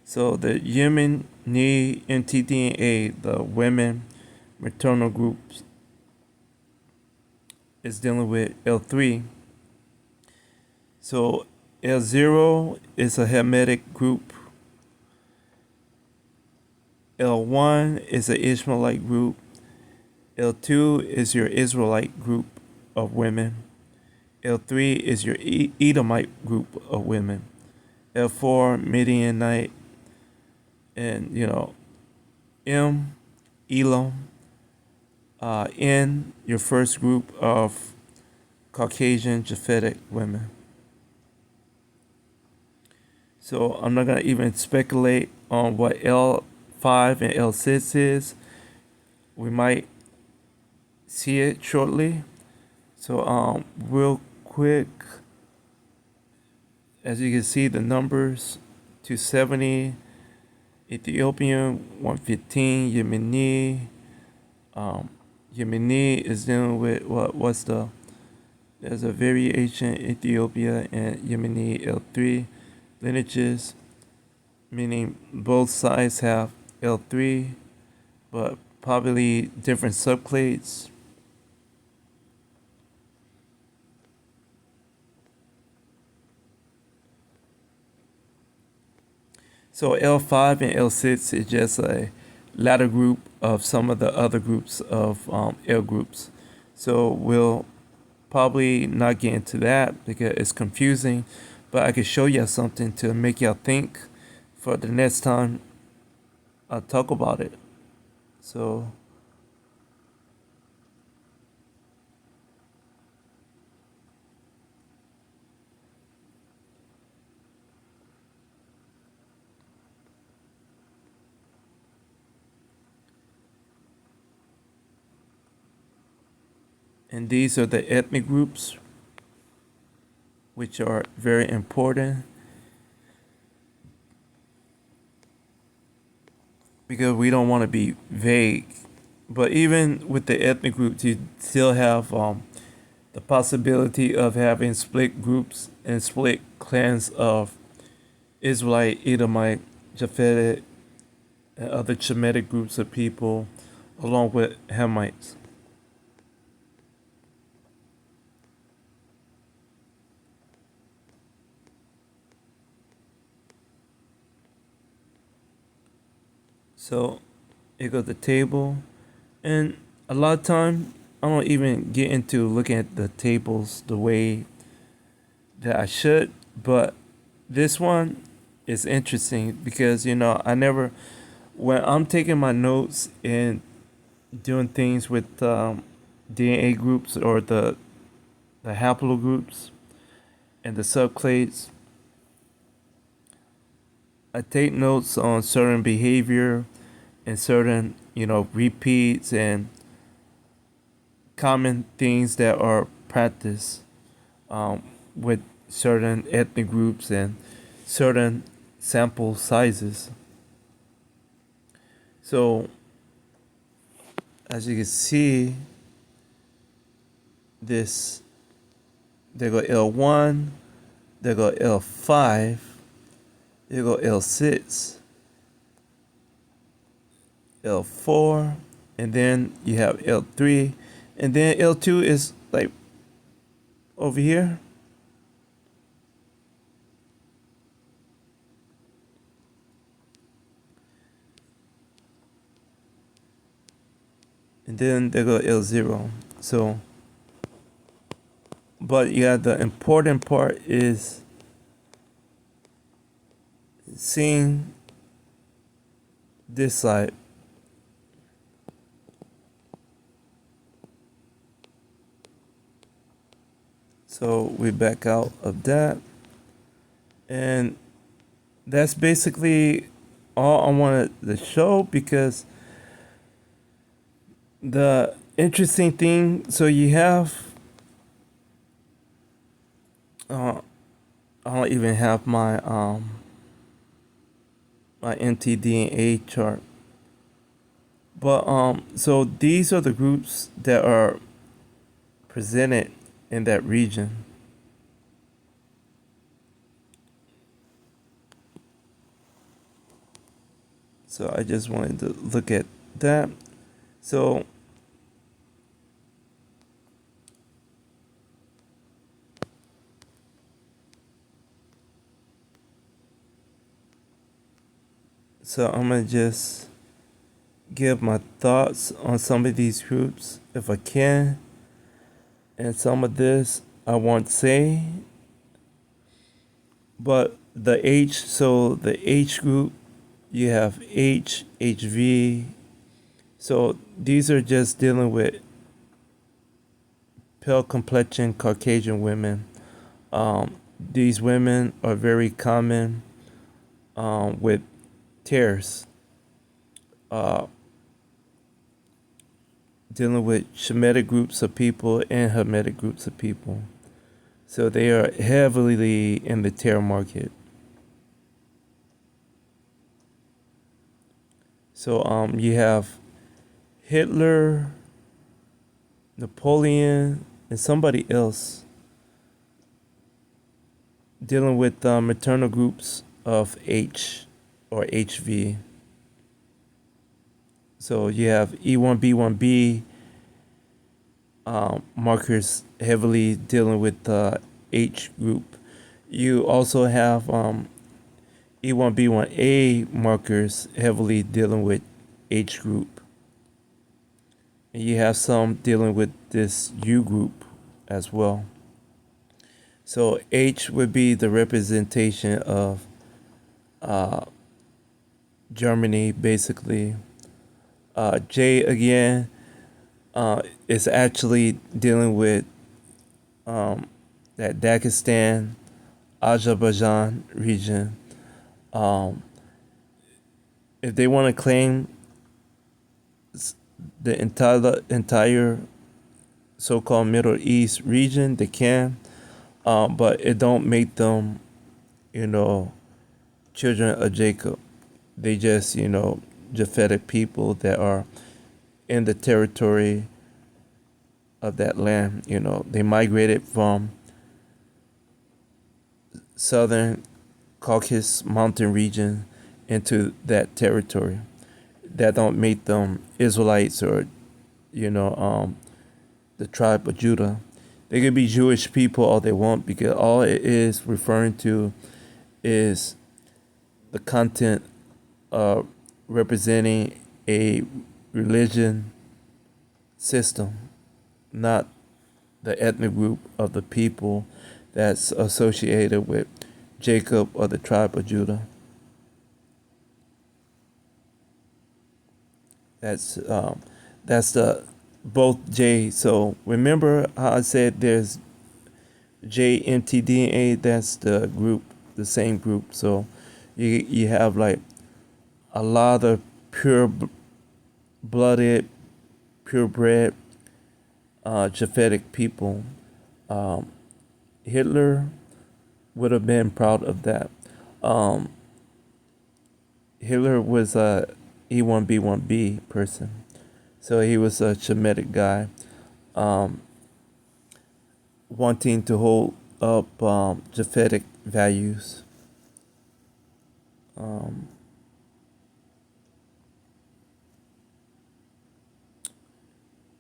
So the Yemen Ni NTDNA, the women maternal groups, is dealing with L3. So L0 is a Hamitic group. L1 is an Ishmaelite group. L2 is your Israelite group of women. L3 is your Edomite group of women. L4 Midianite, and M Elam. N your first group of Caucasian Japhetic women. So I'm not gonna even speculate on what L5 and L6 is. We might see it shortly. So real quick, as you can see, the numbers: 270 Ethiopian, 115 Yemeni. Yemeni is dealing with what's the there's a variation Ethiopia and Yemeni L3 lineages, meaning both sides have L3, but probably different subclades. So L5 and L6 is just a ladder group of some of the other groups of L groups. So we'll probably not get into that because it's confusing, but I can show you something to make y'all think for the next time I talk about it. So and these are the ethnic groups which are very important because we don't want to be vague. But even with the ethnic groups, you still have the possibility of having split groups and split clans of Israelite, Edomite, Japhetic, and other Shemitic groups of people, along with Hamites. So you got the table, and a lot of time I don't even get into looking at the tables the way that I should, but this one is interesting because I never when I'm taking my notes and doing things with DNA groups or the haplogroups and the subclades. I take notes on certain behavior and certain, repeats and common things that are practiced with certain ethnic groups and certain sample sizes. So, as you can see, this they go L1, they go L5, they go L6, L4, and then you have L3, and then L2 is like over here. And then they go L0. So, but yeah, the important part is seeing this side. So we back out of that. And that's basically all I wanted to show, because the interesting thing, so you have, uh, I don't even have my mtDNA chart, but so these are the groups that are presented in that region. So I just wanted to look at that. So I'm gonna just give my thoughts on some of these groups if I can, and some of this I won't say. But the H, so the H group, you have HV. So these are just dealing with pale complexion Caucasian women. These women are very common with tears, uh, dealing with Shemitic groups of people and Hamitic groups of people. So they are heavily in the tear market. So you have Hitler, Napoleon, and somebody else dealing with maternal groups of H or HV. So you have E1B1B markers heavily dealing with the H group. You also have E1B1A markers heavily dealing with H group. And you have some dealing with this U group as well. So H would be the representation of uh, Germany, basically. J again is actually dealing with that Dagestan, Azerbaijan region. Um, if they want to claim the entire so-called Middle East region, they can, but it don't make them, you know, children of Jacob. They just, Japhetic people that are in the territory of that land. They migrated from southern Caucasus mountain region into that territory. That don't make them Israelites or, the tribe of Judah. They could be Jewish people all they want, because all it is referring to is the content representing a religion system, not the ethnic group of the people that's associated with Jacob or the tribe of Judah. That's the both J. So remember how I said there's JMTDNA. That's the group, the same group. So you have like a lot of blooded, purebred Japhetic people. Hitler would have been proud of that. Um, Hitler was a E1B1B person, so he was a Shemitic guy, um, wanting to hold up Japhetic values. Um,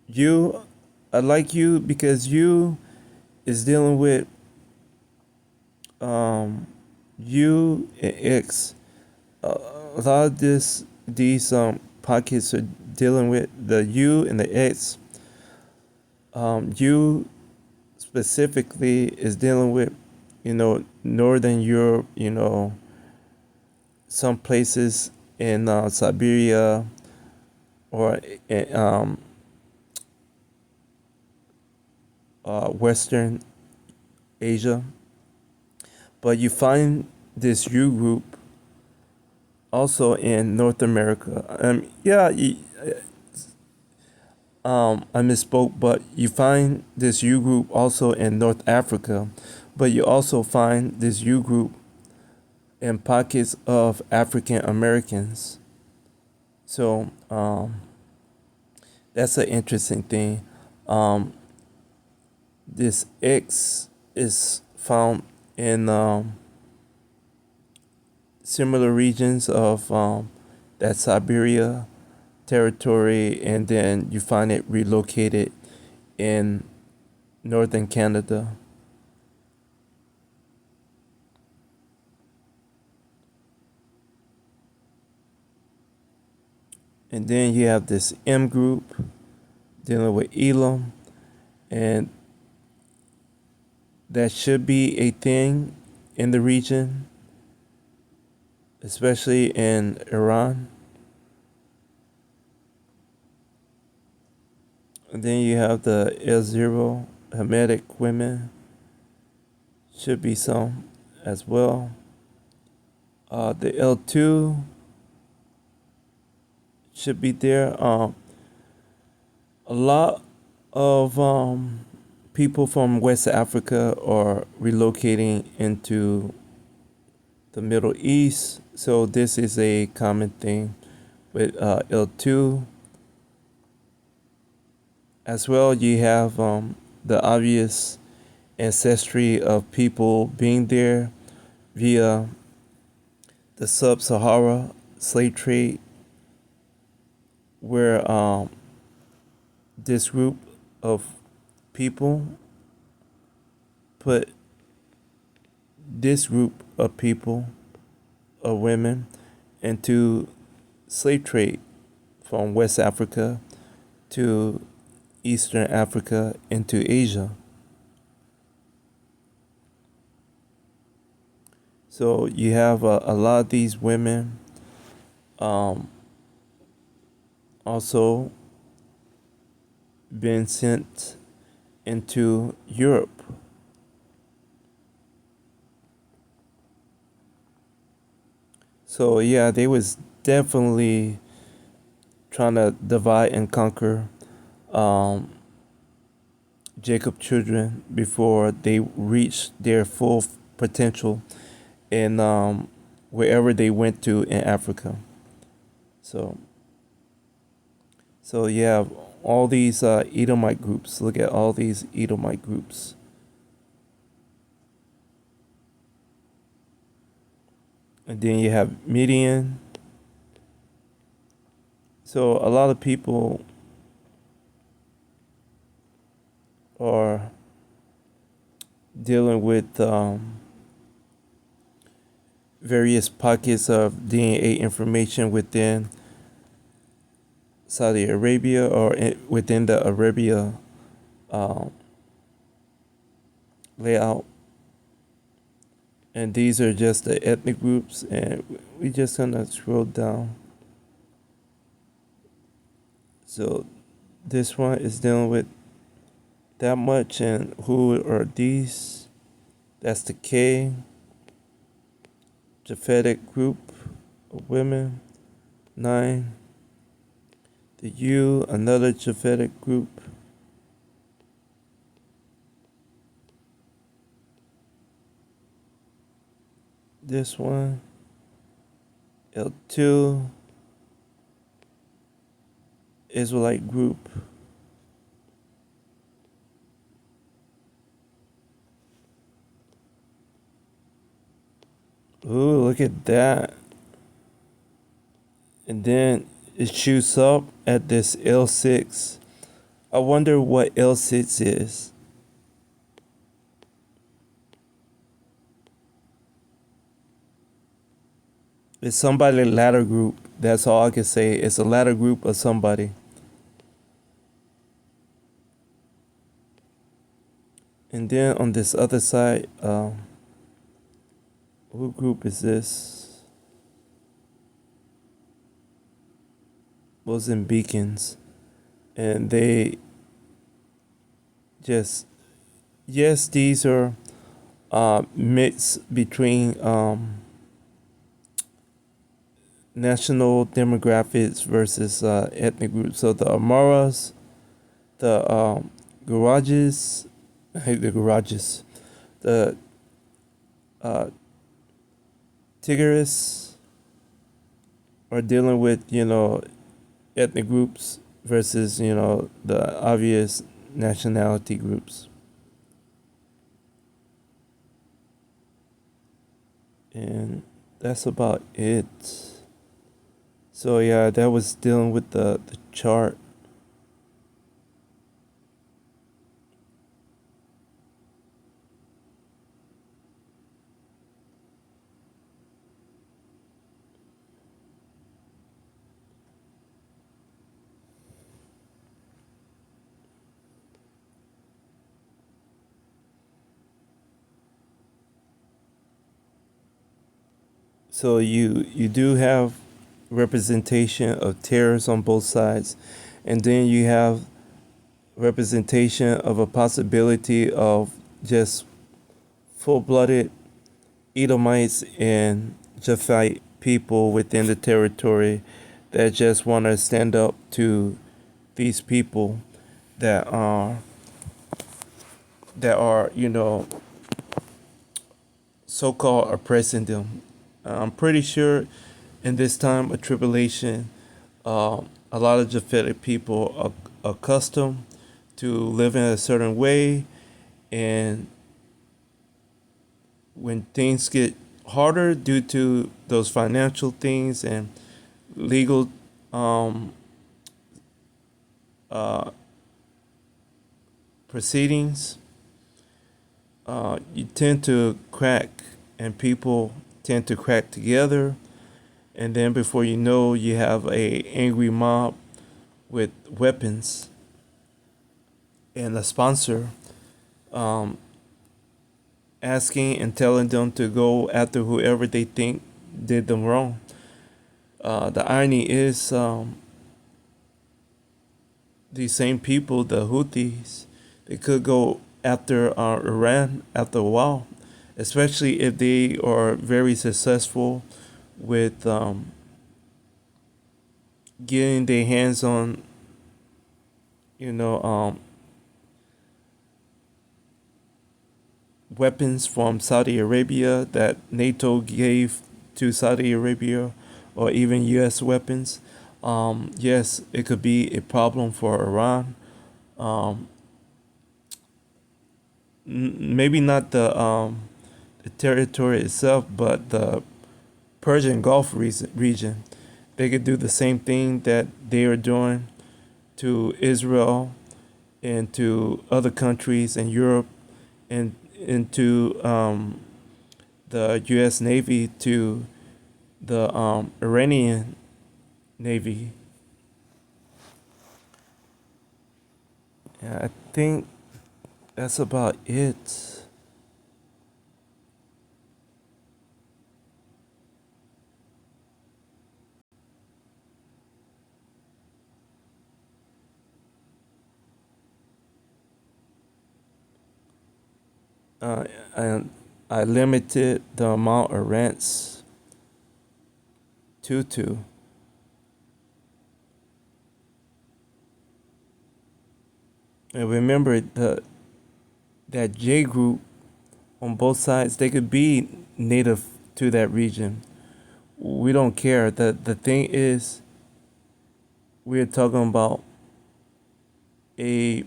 you, I like you because you is dealing with U and X. A lot of these pockets are dealing with the U and the X. U specifically is dealing with, Northern Europe, some places in Siberia or Western Asia. But you find this U group also in North America. I misspoke, but you find this U group also in North Africa, but you also find this U group in pockets of African Americans. So that's an interesting thing. Um, this X is found in similar regions of that Siberia territory, and then you find it relocated in northern Canada. And then you have this M group dealing with Elam, and that should be a thing in the region, especially in Iran. And then you have the L0 Hamitic women, should be some as well. The L2 should be there. A lot of people from West Africa are relocating into the Middle East, so this is a common thing with L2. As well, you have the obvious ancestry of people being there via the sub-Sahara slave trade, where this group of people put this group of people, of women, into slave trade from West Africa to Eastern Africa into Asia. So you have a lot of these women um, also been sent into Europe. So yeah, they was definitely trying to divide and conquer um, Jacob children before they reached their full potential in wherever they went to in Africa. So so yeah, all these Edomite groups. Look at all these Edomite groups. And then you have Midian. So a lot of people are dealing with various pockets of DNA information within Saudi Arabia or within the Arabia um, layout. And these are just the ethnic groups, and we just gonna scroll down. So this one is dealing with that much, and who are these? That's the K, Japhetic group of women. 9, the U, another Japhetic group. This one, L2, Israelite group. Ooh, look at that. And then it shoots up at this L6. I wonder what L6 is. It's somebody ladder group. That's all I can say. It's a ladder group of somebody. And then on this other side, who group is this? Mozambicans. And they just, yes, these are mix between national demographics versus ethnic groups. So the Amaras, the garages, I hate the garages, the uh, Tigris are dealing with, ethnic groups versus, the obvious nationality groups. And that's about it. So yeah, that was dealing with the chart. So you do have representation of terrorists on both sides, and then you have representation of a possibility of just full-blooded Edomites and Japhite people within the territory that just want to stand up to these people that are so-called oppressing them. I'm pretty sure in this time of tribulation, a lot of Japhetic people are accustomed to living a certain way, and when things get harder due to those financial things and legal um, uh, proceedings, you tend to crack, and people tend to crack together, and then before you know, you have a angry mob with weapons and a sponsor um, asking and telling them to go after whoever they think did them wrong. The irony is, these same people, the Houthis, they could go after Iran after a while, especially if they are very successful with getting their hands on, you know, um, weapons from Saudi Arabia that NATO gave to Saudi Arabia, or even U.S. weapons. Yes, it could be a problem for Iran. Um, Maybe not the territory itself, but the Persian Gulf region. They could do the same thing that they are doing to Israel and to other countries in Europe, and into the U.S. Navy to the Iranian Navy. Yeah, I think that's about it. Uh, and I limited the amount of rents to two. And remember that J group on both sides, they could be native to that region. We don't care. The thing is, we're talking about a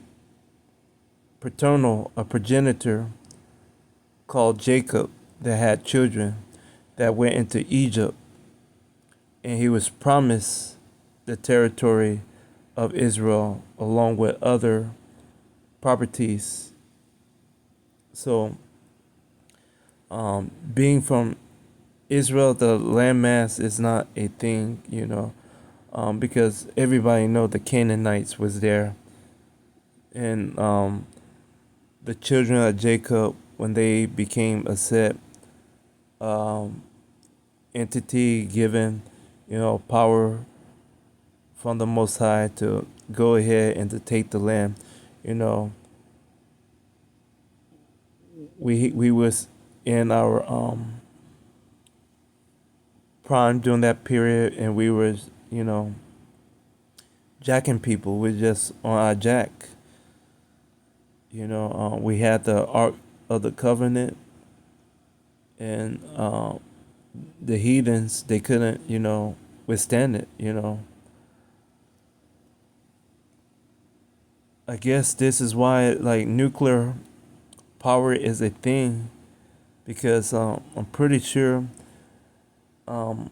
a progenitor called Jacob that had children that went into Egypt, and he was promised the territory of Israel along with other properties. So, being from Israel, the landmass is not a thing, because everybody know the Canaanites was there, and the children of Jacob, when they became a set um, entity given, power from the Most High to go ahead and to take the land, you know, we was in our prime during that period, and we were, jacking people. We're just on our jack. We had the Ark of the Covenant, and the heathens, they couldn't, withstand it. I guess this is why like nuclear power is a thing, because I'm pretty sure um,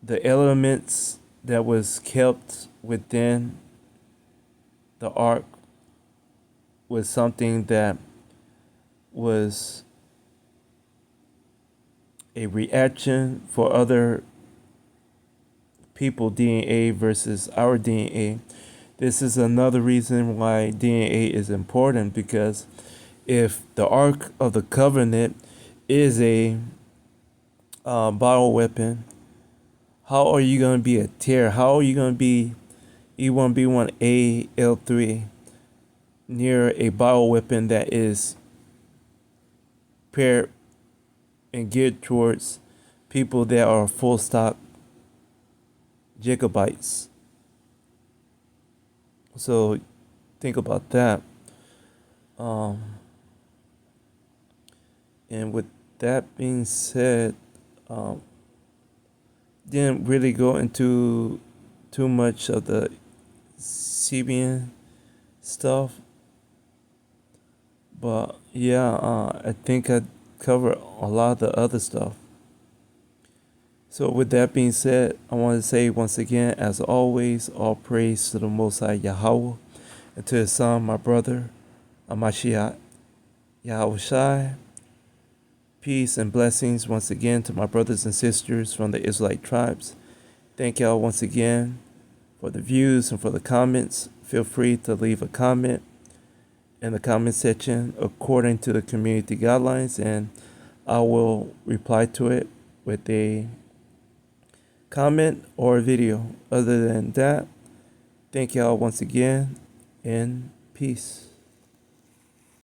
the elements that was kept within the ark was something that was a reaction for other people DNA versus our DNA. This is another reason why DNA is important, because if the Ark of the Covenant is a bioweapon, how are you going to be a tear? How are you going to be E1B1A near a bioweapon that is paired and geared towards people that are full stock gigabytes? So think about that. Um, and with that being said, um, didn't really go into too much of the CBN stuff, but yeah, I think I covered a lot of the other stuff. So with that being said, I want to say once again, as always, all praise to the Most High Yahweh, and to His Son, my brother, Amashiach Yahweh Shai. Peace and blessings once again to my brothers and sisters from the Israelite tribes. Thank y'all once again for the views and for the comments. Feel free to leave a comment in the comment section according to the community guidelines, and I will reply to it with a comment or a video. Other than that, thank y'all once again, and peace.